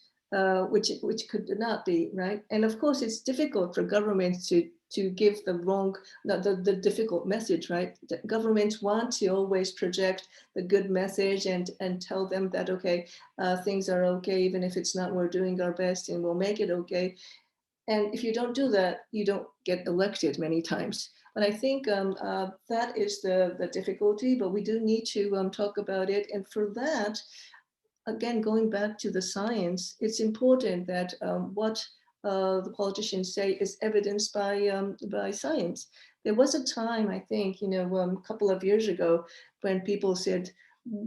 which could not be, right? And of course, it's difficult for governments to give the difficult message, right? Governments want to always project the good message and tell them that, okay, things are okay, even if it's not, we're doing our best and we'll make it okay. And if you don't do that, you don't get elected many times. But I think that is the difficulty, but we do need to talk about it. And for that, again, going back to the science, it's important that what the politicians say is evidenced by science. There was a time, I think, a couple of years ago, when people said,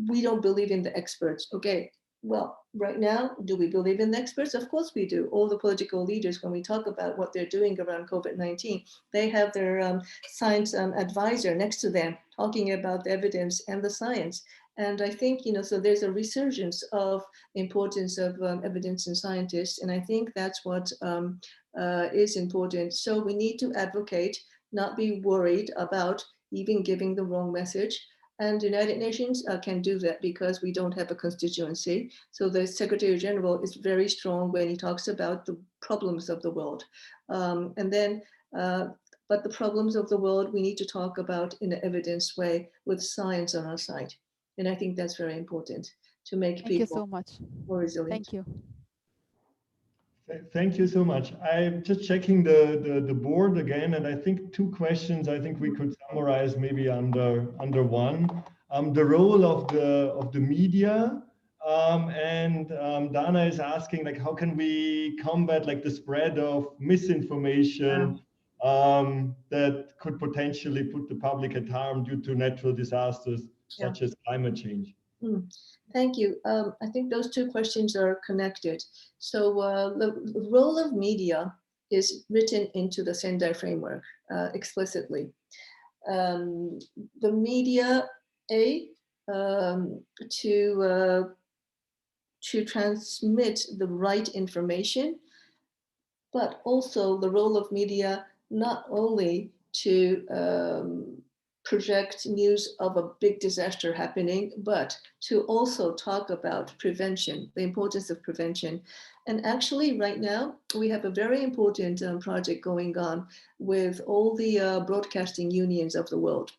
we don't believe in the experts. Okay, well, right now, do we believe in the experts? Of course we do. All the political leaders, when we talk about what they're doing around COVID-19, they have their science advisor next to them talking about the evidence and the science. And I think, so there's a resurgence of the importance of evidence and scientists. And I think that's what is important. So we need to advocate, not be worried about even giving the wrong message. And the United Nations can do that because we don't have a constituency. So the Secretary General is very strong when he talks about the problems of the world. But the problems of the world, we need to talk about in an evidence way with science on our side. And I think that's very important to make Thank you people so much. more resilient. Thank you. Thank you so much. I'm just checking the board again, and I think two questions I think we could summarize maybe under one. The role of the media, and Dana is asking, like, how can we combat like the spread of misinformation that could potentially put the public at harm due to natural disasters such as climate change? Thank you. I think those two questions are connected. So the role of media is written into the SENDI Framework explicitly. The media, to transmit the right information, but also the role of media not only to project news of a big disaster happening, but to also talk about prevention, the importance of prevention. And actually right now, we have a very important project going on with all the broadcasting unions of the world.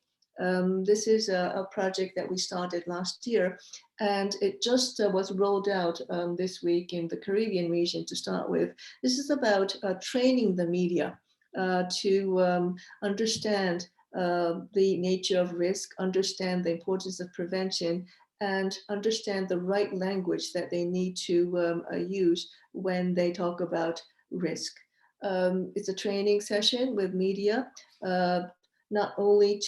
This is a project that we started last year, and it just was rolled out this week in the Caribbean region to start with. This is about training the media to understand the nature of risk, understand the importance of prevention, and understand the right language that they need to use when they talk about risk. It's a training session with media, not only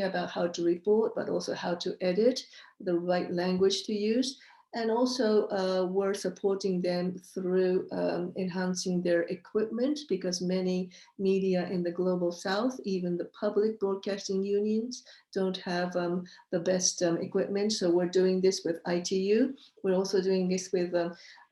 about how to report, but also how to edit, the right language to use. And also we're supporting them through enhancing their equipment, because many media in the global south, even the public broadcasting unions, don't have the best equipment. So we're doing this with ITU. We're also doing this with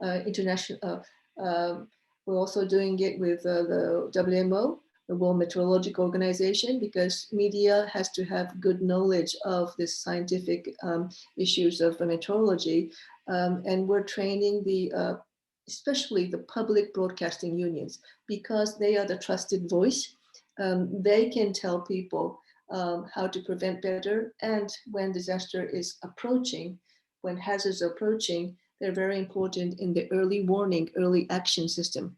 international, we're also doing it with the WMO, the World Meteorological Organization, because media has to have good knowledge of this scientific issues of meteorology. And we're training especially the public broadcasting unions, because they are the trusted voice. They can tell people how to prevent better. And when disaster is approaching, when hazards are approaching, they're very important in the early warning, early action system.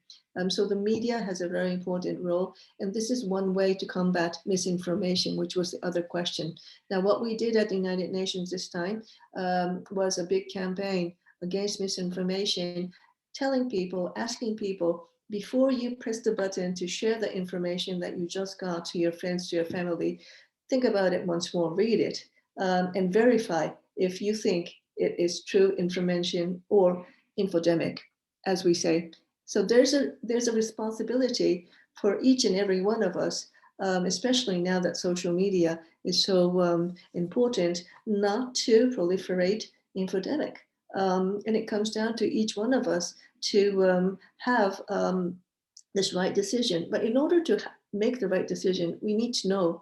So the media has a very important role, and this is one way to combat misinformation, which was the other question. Now, what we did at the United Nations this time was a big campaign against misinformation, telling people, asking people, before you press the button to share the information that you just got to your friends, to your family, think about it once more, read it, and verify if you think it is true information or infodemic, as we say. So there's a responsibility for each and every one of us, especially now that social media is so important, not to proliferate infodemic. And it comes down to each one of us to have this right decision. But in order to make the right decision, we need to know,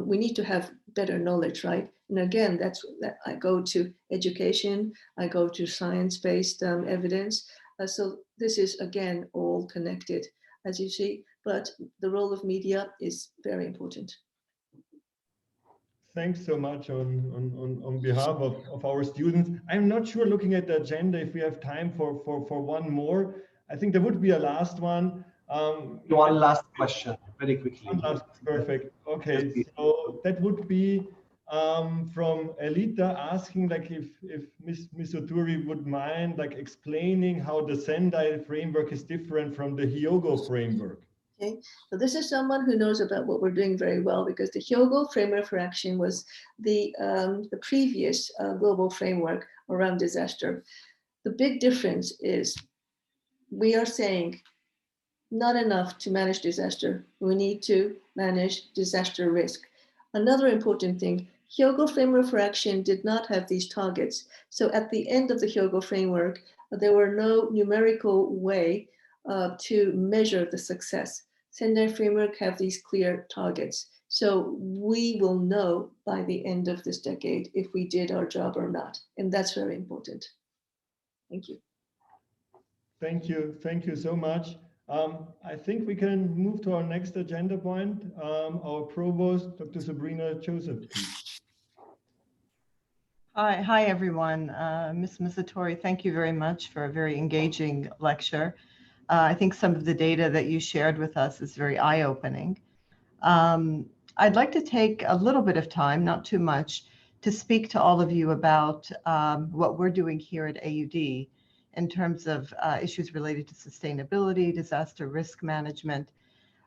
we need to have better knowledge, right? And again, that's that I go to education, I go to science-based evidence. So this is, again, all connected, as you see, but the role of media is very important. Thanks so much on behalf of our students. I'm not sure, looking at the agenda, if we have time for one more. I think there would be a last one. One last question, very quickly. One last, perfect. Okay, so that would be, from Elita asking like if Ms. Oturi would mind like explaining how the SENDI framework is different from the Hyogo framework. Okay, so this is someone who knows about what we're doing very well, because the Hyogo Framework for Action was the previous global framework around disaster. The big difference is we are saying not enough to manage disaster. We need to manage disaster risk. Another important thing, Hyogo Framework for Action did not have these targets. So at the end of the Hyogo Framework, there were no numerical way to measure the success. SENDI Framework have these clear targets. So we will know by the end of this decade if we did our job or not. And that's very important. Thank you. Thank you. Thank you so much. I think we can move to our next agenda point. Our provost, Dr. Sabrina Joseph, please. Hi everyone. Ms. Misatori, thank you very much for a very engaging lecture. I think some of the data that you shared with us is very eye-opening. I'd like to take a little bit of time, not too much, to speak to all of you about what we're doing here at AUD in terms of issues related to sustainability, disaster risk management.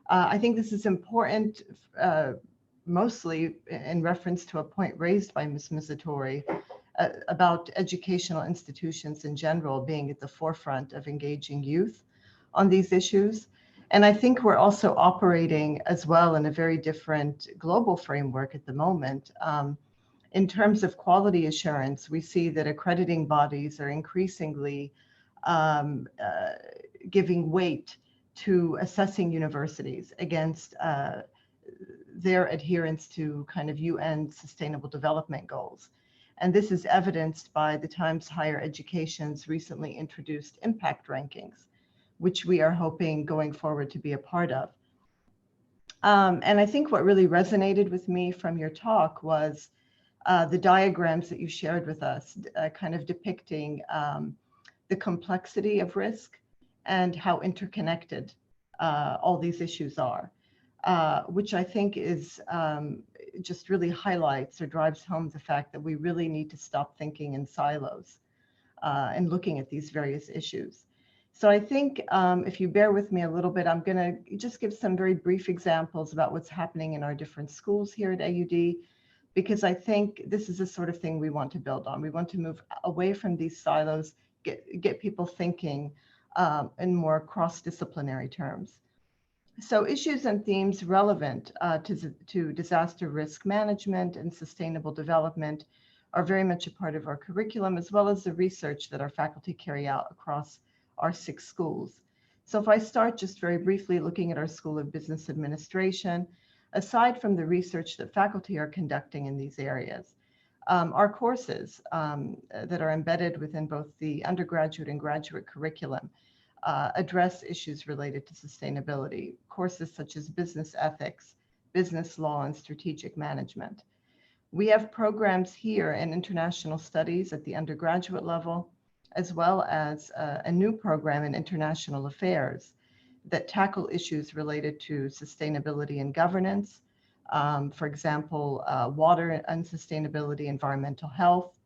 I think this is important, mostly in reference to a point raised by Ms. Misatori about educational institutions in general being at the forefront of engaging youth on these issues. And I think we're also operating as well in a very different global framework at the moment. In terms of quality assurance, we see that accrediting bodies are increasingly giving weight to assessing universities against their adherence to kind of UN Sustainable Development Goals. And this is evidenced by the Times Higher Education's recently introduced impact rankings, which we are hoping going forward to be a part of. And I think what really resonated with me from your talk was the diagrams that you shared with us, kind of depicting the complexity of risk and how interconnected all these issues are, which I think is just really highlights or drives home the fact that we really need to stop thinking in silos and looking at these various issues. So I think if you bear with me a little bit, I'm going to just give some very brief examples about what's happening in our different schools here at AUD, because I think this is the sort of thing we want to build on. We want to move away from these silos, get people thinking in more cross-disciplinary terms. So issues and themes relevant to disaster risk management and sustainable development are very much a part of our curriculum, as well as the research that our faculty carry out across our 6 schools. So if I start just very briefly looking at our School of Business Administration, aside from the research that faculty are conducting in these areas, our courses that are embedded within both the undergraduate and graduate curriculum address issues related to sustainability, courses such as business ethics, business law, and strategic management. We have programs here in international studies at the undergraduate level, as well as a new program in international affairs that tackle issues related to sustainability and governance. For example, water and sustainability, environmental health.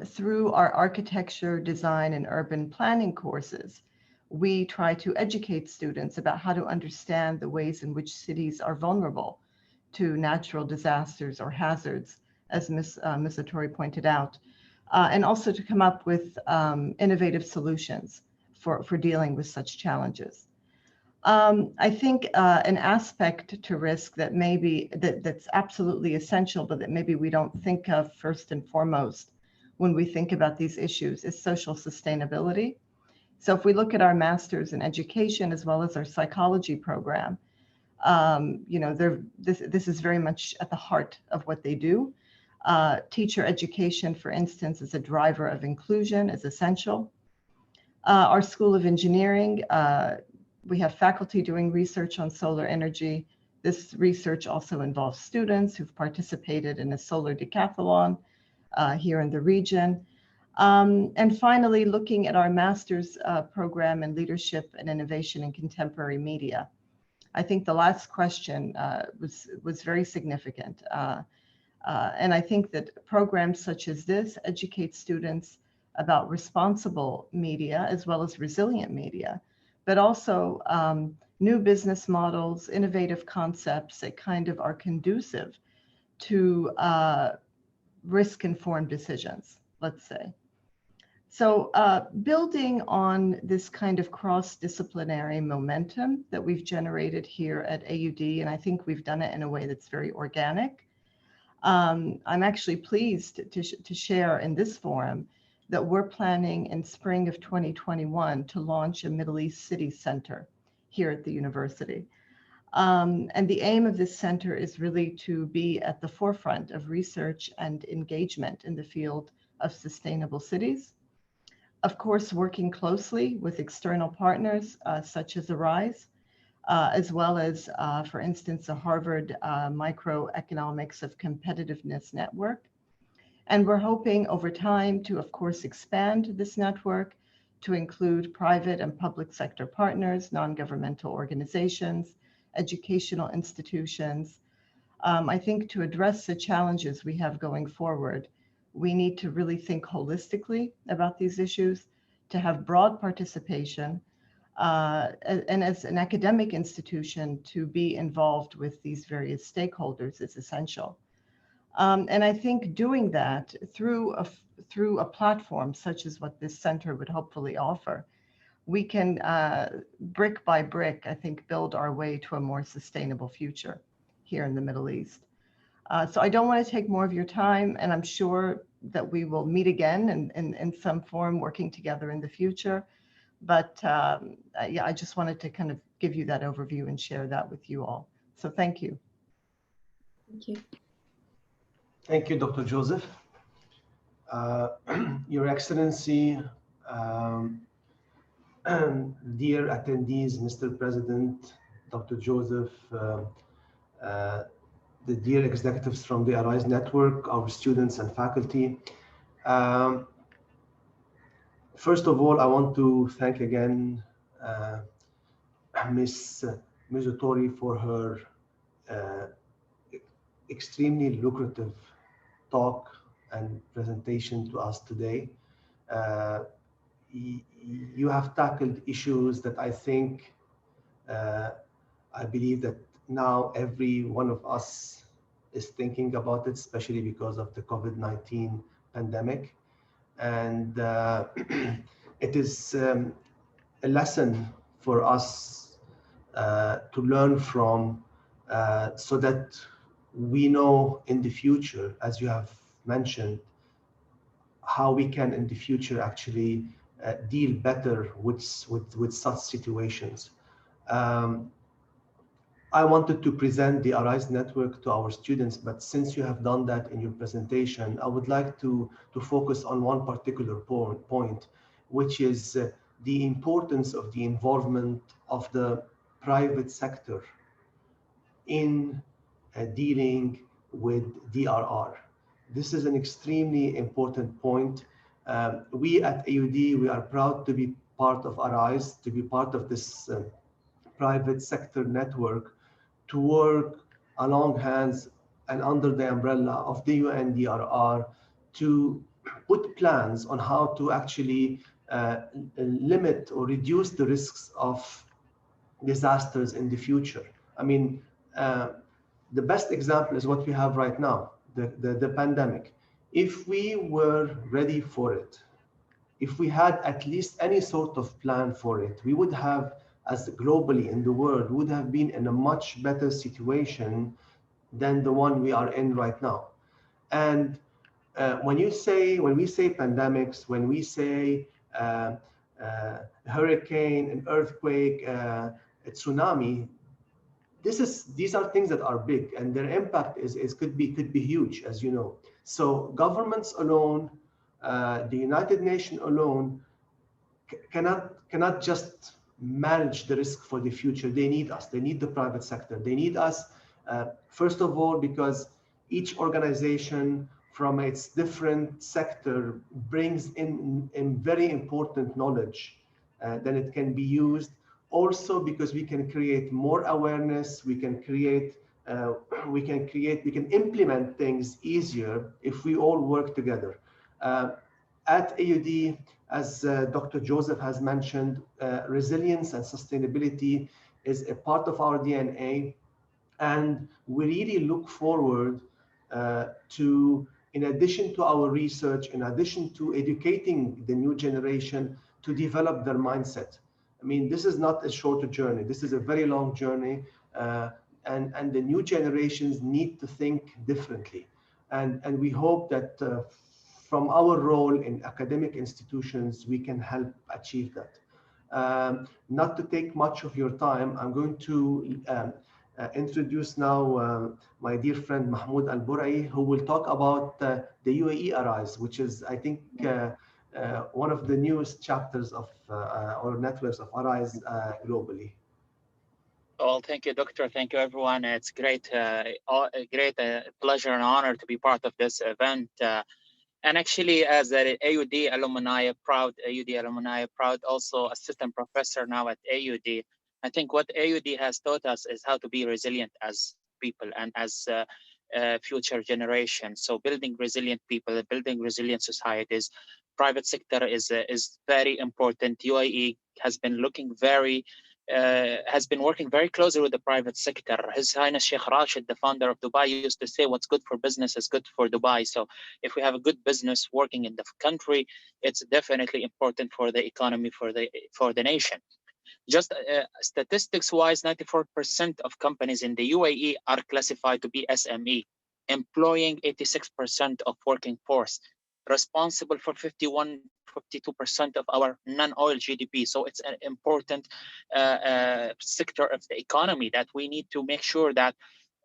Through our architecture, design, and urban planning courses, we try to educate students about how to understand the ways in which cities are vulnerable to natural disasters or hazards, as Ms. Oturi pointed out, and also to come up with innovative solutions for dealing with such challenges. I think an aspect to risk that that's absolutely essential, but that maybe we don't think of first and foremost when we think about these issues is social sustainability. So if we look at our master's in education as well as our psychology program, this is very much at the heart of what they do. Teacher education, for instance, as a driver of inclusion is essential. Our School of Engineering, we have faculty doing research on solar energy. This research also involves students who've participated in a solar decathlon here in the region. And finally, looking at our master's program in leadership and innovation in contemporary media. I think the last question was very significant. And I think that programs such as this educate students about responsible media as well as resilient media, but also new business models, innovative concepts that kind of are conducive to risk-informed decisions, let's say. So building on this kind of cross-disciplinary momentum that we've generated here at AUD, and I think we've done it in a way that's very organic, I'm actually pleased to share in this forum that we're planning in spring of 2021 to launch a Middle East City Center here at the university. And the aim of this center is really to be at the forefront of research and engagement in the field of sustainable cities. Of course, working closely with external partners such as ARISE, as well as, for instance, the Harvard Microeconomics of Competitiveness Network. And we're hoping over time to, of course, expand this network to include private and public sector partners, non-governmental organizations, educational institutions. I think to address the challenges we have going forward, we need to really think holistically about these issues, to have broad participation, and as an academic institution, to be involved with these various stakeholders is essential. And I think doing that through a platform such as what this center would hopefully offer, we can, brick by brick, I think, build our way to a more sustainable future here in the Middle East. So I don't want to take more of your time, and I'm sure that we will meet again in some form working together in the future. But yeah, I just wanted to kind of give you that overview and share that with you all. So thank you. Thank you. Thank you, Dr. Joseph. Your Excellency, dear attendees, Mr. President, Dr. Joseph, the dear executives from the ARISE network, our students and faculty. First of all, I want to thank again Ms. Mizutori for her extremely lucrative talk and presentation to us today. You have tackled issues that I think, I believe that now every one of us is thinking about it, especially because of the COVID-19 pandemic. And it is a lesson for us to learn from, so that we know in the future, as you have mentioned, how we can in the future actually deal better with such situations. I wanted to present the ARISE network to our students, but since you have done that in your presentation, I would like to focus on one particular point, which is the importance of the involvement of the private sector in dealing with DRR. This is an extremely important point. We at AUD, we are proud to be part of ARISE, to be part of this private sector network, to work along hands and under the umbrella of the UNDRR to put plans on how to actually limit or reduce the risks of disasters in the future. I mean, the best example is what we have right now, the pandemic. If we were ready for it, if we had at least any sort of plan for it, we would have, as globally in the world, would have been in a much better situation than the one we are in right now. And when we say pandemics, when we say hurricane, an earthquake, a tsunami, these are things that are big, and their impact could be huge, as you know. So governments alone, the United Nations alone, cannot just manage the risk for the future. They need us. They need the private sector. They need us, first of all, because each organization from its different sector brings in very important knowledge that it can be used also because we can create more awareness, we can implement things easier if we all work together. At AUD, as Dr. Joseph has mentioned, resilience and sustainability is a part of our DNA, and we really look forward to, in addition to our research, in addition to educating the new generation, to develop their mindset. I mean, this is not a shorter journey. This is a very long journey, and the new generations need to think differently. And we hope that from our role in academic institutions, we can help achieve that. Not to take much of your time, I'm going to introduce now my dear friend Mahmoud Al-Burai, who will talk about the UAE Arise, which is, I think, one of the newest chapters of or networks of Arise globally. Well, thank you, Doctor. Thank you, everyone. It's great, a great pleasure and honor to be part of this event. And actually, as an AUD alumni, proud also assistant professor now at AUD. I think what AUD has taught us is how to be resilient as people and as future generations. So building resilient people, building resilient societies. Private sector is very important. UAE has been looking has been working very closely with the private sector. His Highness Sheikh Rashid, the founder of Dubai, used to say, what's good for business is good for Dubai. So if we have a good business working in the country, it's definitely important for the economy, for the nation. Just statistics-wise, 94% of companies in the UAE are classified to be SME, employing 86% of working force, responsible for 52% of our non-oil GDP. So it's an important sector of the economy that we need to make sure that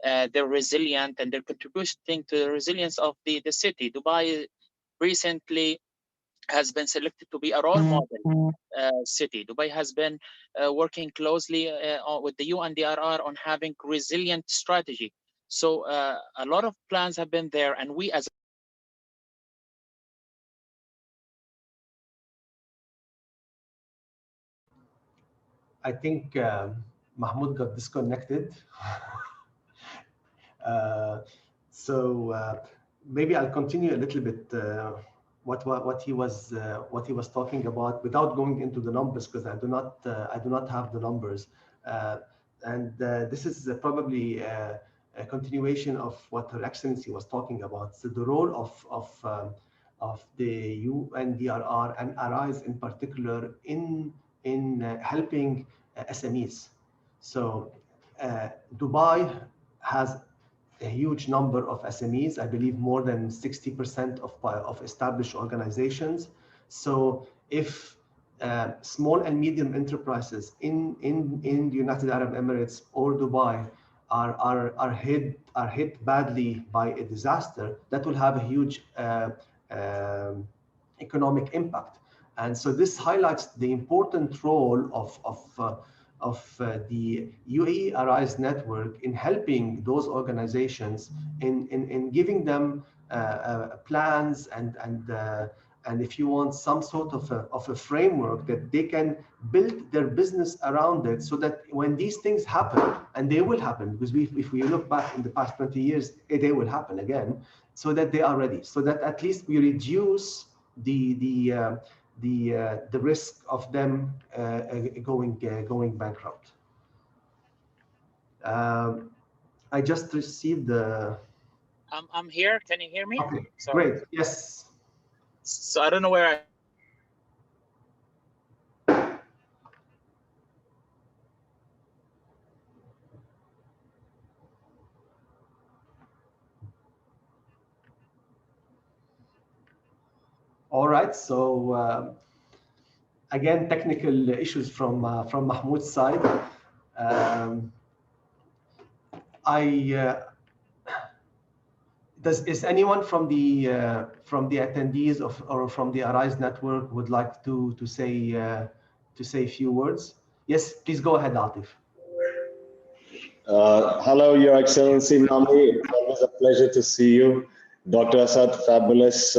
they're resilient and they're contributing to the resilience of the city. Dubai recently has been selected to be a role model city. Dubai has been working closely with the UNDRR on having resilient strategy. So a lot of plans have been there, and we as I think Mahmoud got disconnected. So maybe I'll continue a little bit what he was talking about without going into the numbers, because I do not have the numbers. This is probably a continuation of what Her Excellency was talking about. So the role of the UNDRR and Arise in particular in helping SMEs. So Dubai has a huge number of SMEs, I believe more than 60% of established organizations. So if small and medium enterprises in the United Arab Emirates or Dubai are hit badly by a disaster, that will have a huge economic impact. And so this highlights the important role of the UAE Arise network in helping those organizations in giving them plans and if you want some sort of a framework that they can build their business around it, so that when these things happen, and they will happen, because if we look back in the past 20 years, they will happen again, so that they are ready, so that at least we reduce the risk of them going bankrupt. I just received the. I'm here. Can you hear me? Okay, great. Yes. So I don't know where All right. So again, technical issues from Mahmoud's side. Is anyone from the attendees or from the Arise network would like to say a few words? Yes, please go ahead, Atif. Hello, Your Excellency Nami. It's always a pleasure to see you. Dr. Asad, fabulous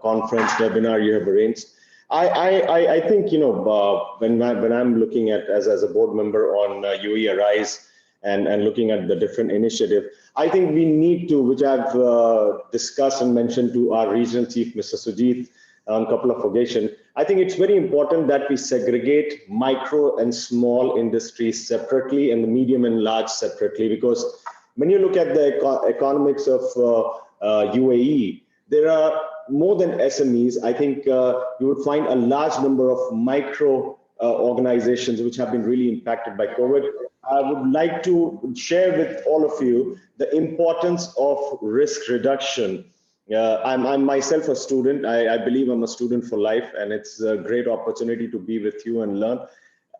conference webinar you have arranged. I think, you know, when I'm looking at as a board member on UAE Arise and looking at the different initiative, I think we need to, which I've discussed and mentioned to our regional chief, Mr. Sujit, on a couple of occasions. I think it's very important that we segregate micro and small industries separately and the medium and large separately, because when you look at the economics of UAE, there are more than SMEs. I think you would find a large number of micro organizations which have been really impacted by COVID. I would like to share with all of you the importance of risk reduction. I'm myself a student. I believe I'm a student for life, and it's a great opportunity to be with you and learn.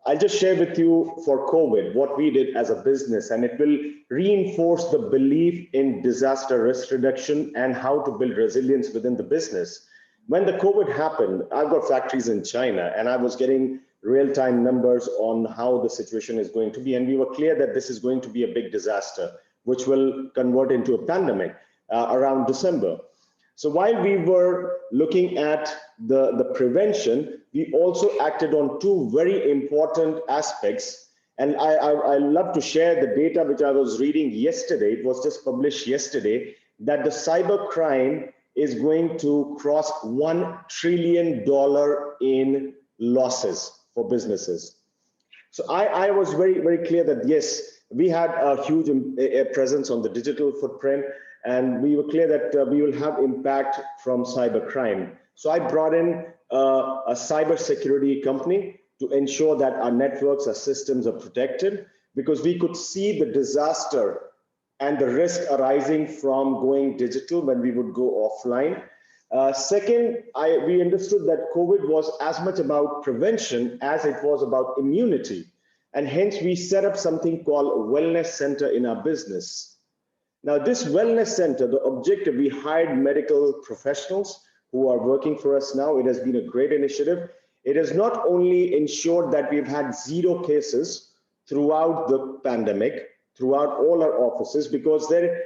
I'll just share with you for COVID what we did as a business, and it will reinforce the belief in disaster risk reduction and how to build resilience within the business. When the COVID happened, I've got factories in China, and I was getting real-time numbers on how the situation is going to be, and we were clear that this is going to be a big disaster, which will convert into a pandemic around December. So while we were looking at the prevention, we also acted on two very important aspects. And I love to share the data which I was reading yesterday. It was just published yesterday, that the cyber crime is going to cross $1 trillion in losses for businesses. So I was very, very clear that yes, we had a huge presence on the digital footprint, and we were clear that we will have impact from cybercrime. So I brought in a cybersecurity company to ensure that our networks, our systems are protected, because we could see the disaster and the risk arising from going digital when we would go offline. Second, we understood that COVID was as much about prevention as it was about immunity. And hence we set up something called a wellness center in our business. Now, this wellness center, the objective, we hired medical professionals who are working for us now. It has been a great initiative. It has not only ensured that we've had 0 cases throughout the pandemic, throughout all our offices, because their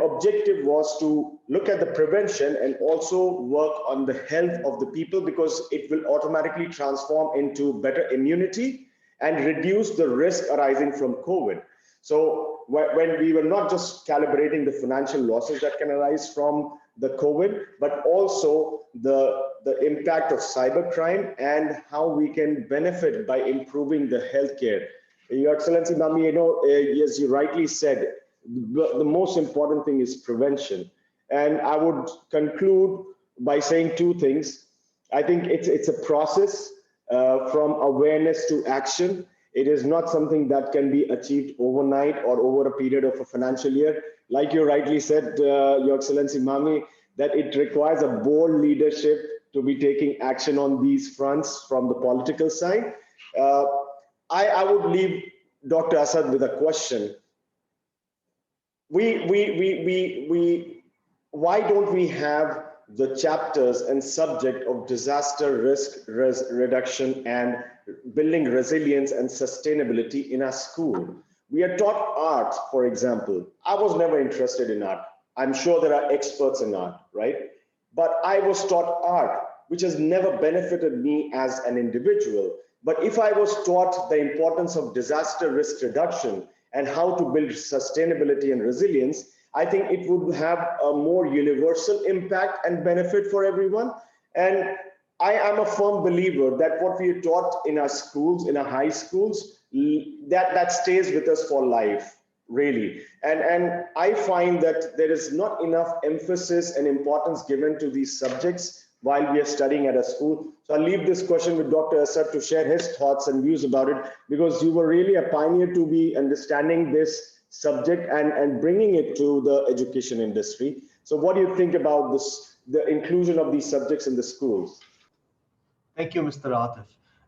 objective was to look at the prevention and also work on the health of the people, because it will automatically transform into better immunity and reduce the risk arising from COVID. So when we were not just calibrating the financial losses that can arise from the COVID, but also the impact of cybercrime and how we can benefit by improving the healthcare. Your Excellency, Mami, you know, as you rightly said, the most important thing is prevention. And I would conclude by saying 2 things. I think it's a process from awareness to action. It is not something that can be achieved overnight or over a period of a financial year. Like you rightly said, Your Excellency Mami, that it requires a bold leadership to be taking action on these fronts from the political side. I would leave Dr. Asad with a question. Why don't we have the chapters and subject of disaster risk reduction and building resilience and sustainability in our school? We are taught art, for example. I was never interested in art. I'm sure there are experts in art, right? But I was taught art, which has never benefited me as an individual. But if I was taught the importance of disaster risk reduction and how to build sustainability and resilience, I think it would have a more universal impact and benefit for everyone. And I am a firm believer that what we are taught in our schools, in our high schools, that stays with us for life, really. And I find that there is not enough emphasis and importance given to these subjects while we are studying at a school. So I'll leave this question with Dr. Asad to share his thoughts and views about it, because you were really a pioneer to be understanding this subject and bringing it to the education industry. So what do you think about this, the inclusion of these subjects in the schools? Thank you, Mr. Atif.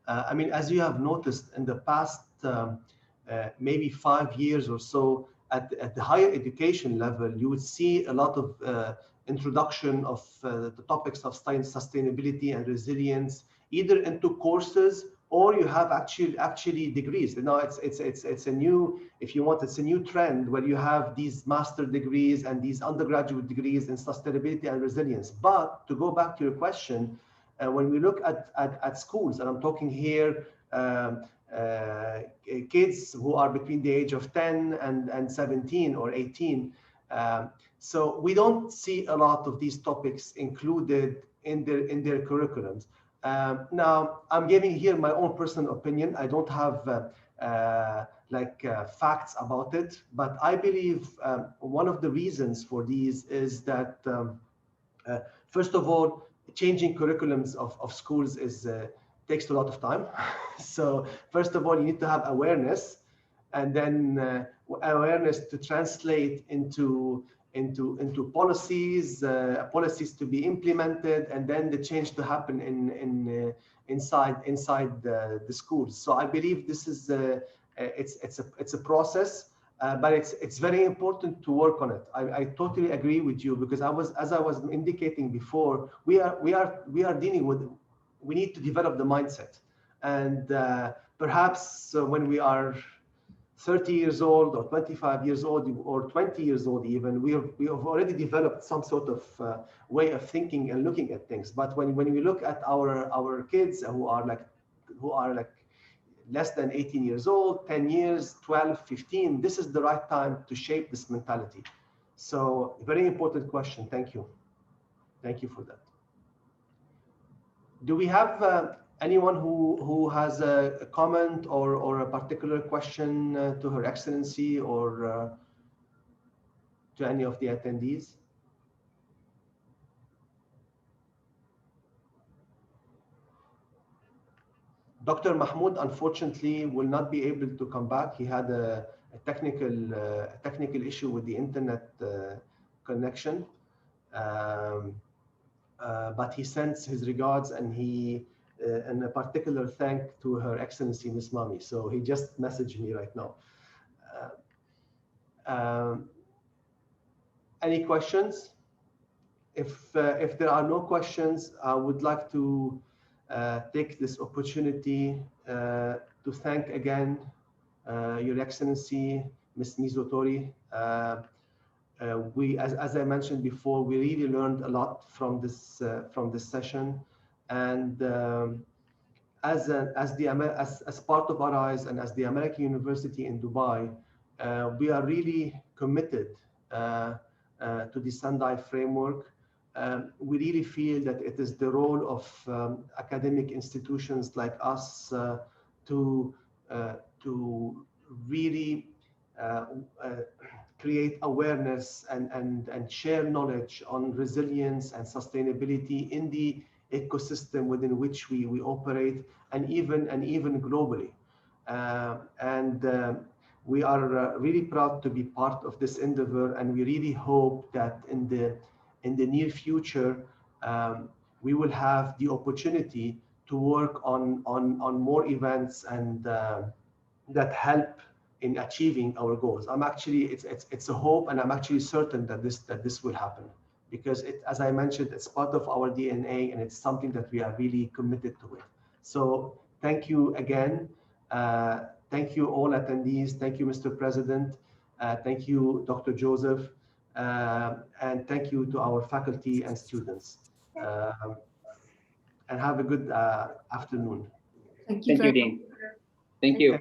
I mean, as you have noticed in the past maybe 5 years or so, at the higher education level, you would see a lot of introduction of the topics of sustainability and resilience, either into courses or you have actually degrees. You know, it's a new, if you want, it's a new trend where you have these master degrees and these undergraduate degrees in sustainability and resilience. But to go back to your question, when we look at schools, and I'm talking here kids who are between the age of 10 and 17 or 18. So we don't see a lot of these topics included in their curriculums. Now, I'm giving here my own personal opinion. I don't have facts about it, but I believe one of the reasons for these is that first of all, changing curriculums of schools takes a lot of time. So first of all, you need to have awareness, and then awareness to translate into policies, policies to be implemented, and then the change to happen inside the schools. So I believe this is it's a process. But it's very important to work on it. I totally agree with you, because as I was indicating before, we are dealing with, we need to develop the mindset, and perhaps when we are 30 years old or 25 years old or 20 years old even, we have already developed some sort of way of thinking and looking at things. But when we look at our kids who are like less than 18 years old, 10 years, 12, 15, this is the right time to shape this mentality. So very important question. Thank you. Thank you for that. Do we have anyone who has a comment or a particular question to Her Excellency or to any of the attendees? Dr. Mahmoud, unfortunately, will not be able to come back. He had a technical issue with the internet connection, but he sends his regards, and and a particular thank to Her Excellency Ms. Mami. So he just messaged me right now. Any questions? If there are no questions, I would like to take this opportunity to thank again Your Excellency, Ms. Mizotori. As I mentioned before, we really learned a lot from this session, and as part of ARISE and as the American University in Dubai, we are really committed to the SENDI framework. We really feel that it is the role of academic institutions like us to really create awareness and share knowledge on resilience and sustainability in the ecosystem within which we operate, and even globally. We are really proud to be part of this endeavor, and we really hope that in the near future we will have the opportunity to work on more events and that help in achieving our goals. It's a hope, and I'm actually certain that this will happen, because as I mentioned, it's part of our DNA, and it's something that we are really committed to it. So thank you again. Thank you all attendees. Thank you, Mr. President. Thank you, Dr. Joseph. And thank you to our faculty and students. And have a good afternoon. Thank you, Dean. Thank you.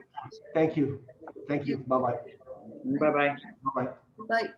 Thank you. Thank you. Bye-bye. Bye-bye. Bye-bye. Bye.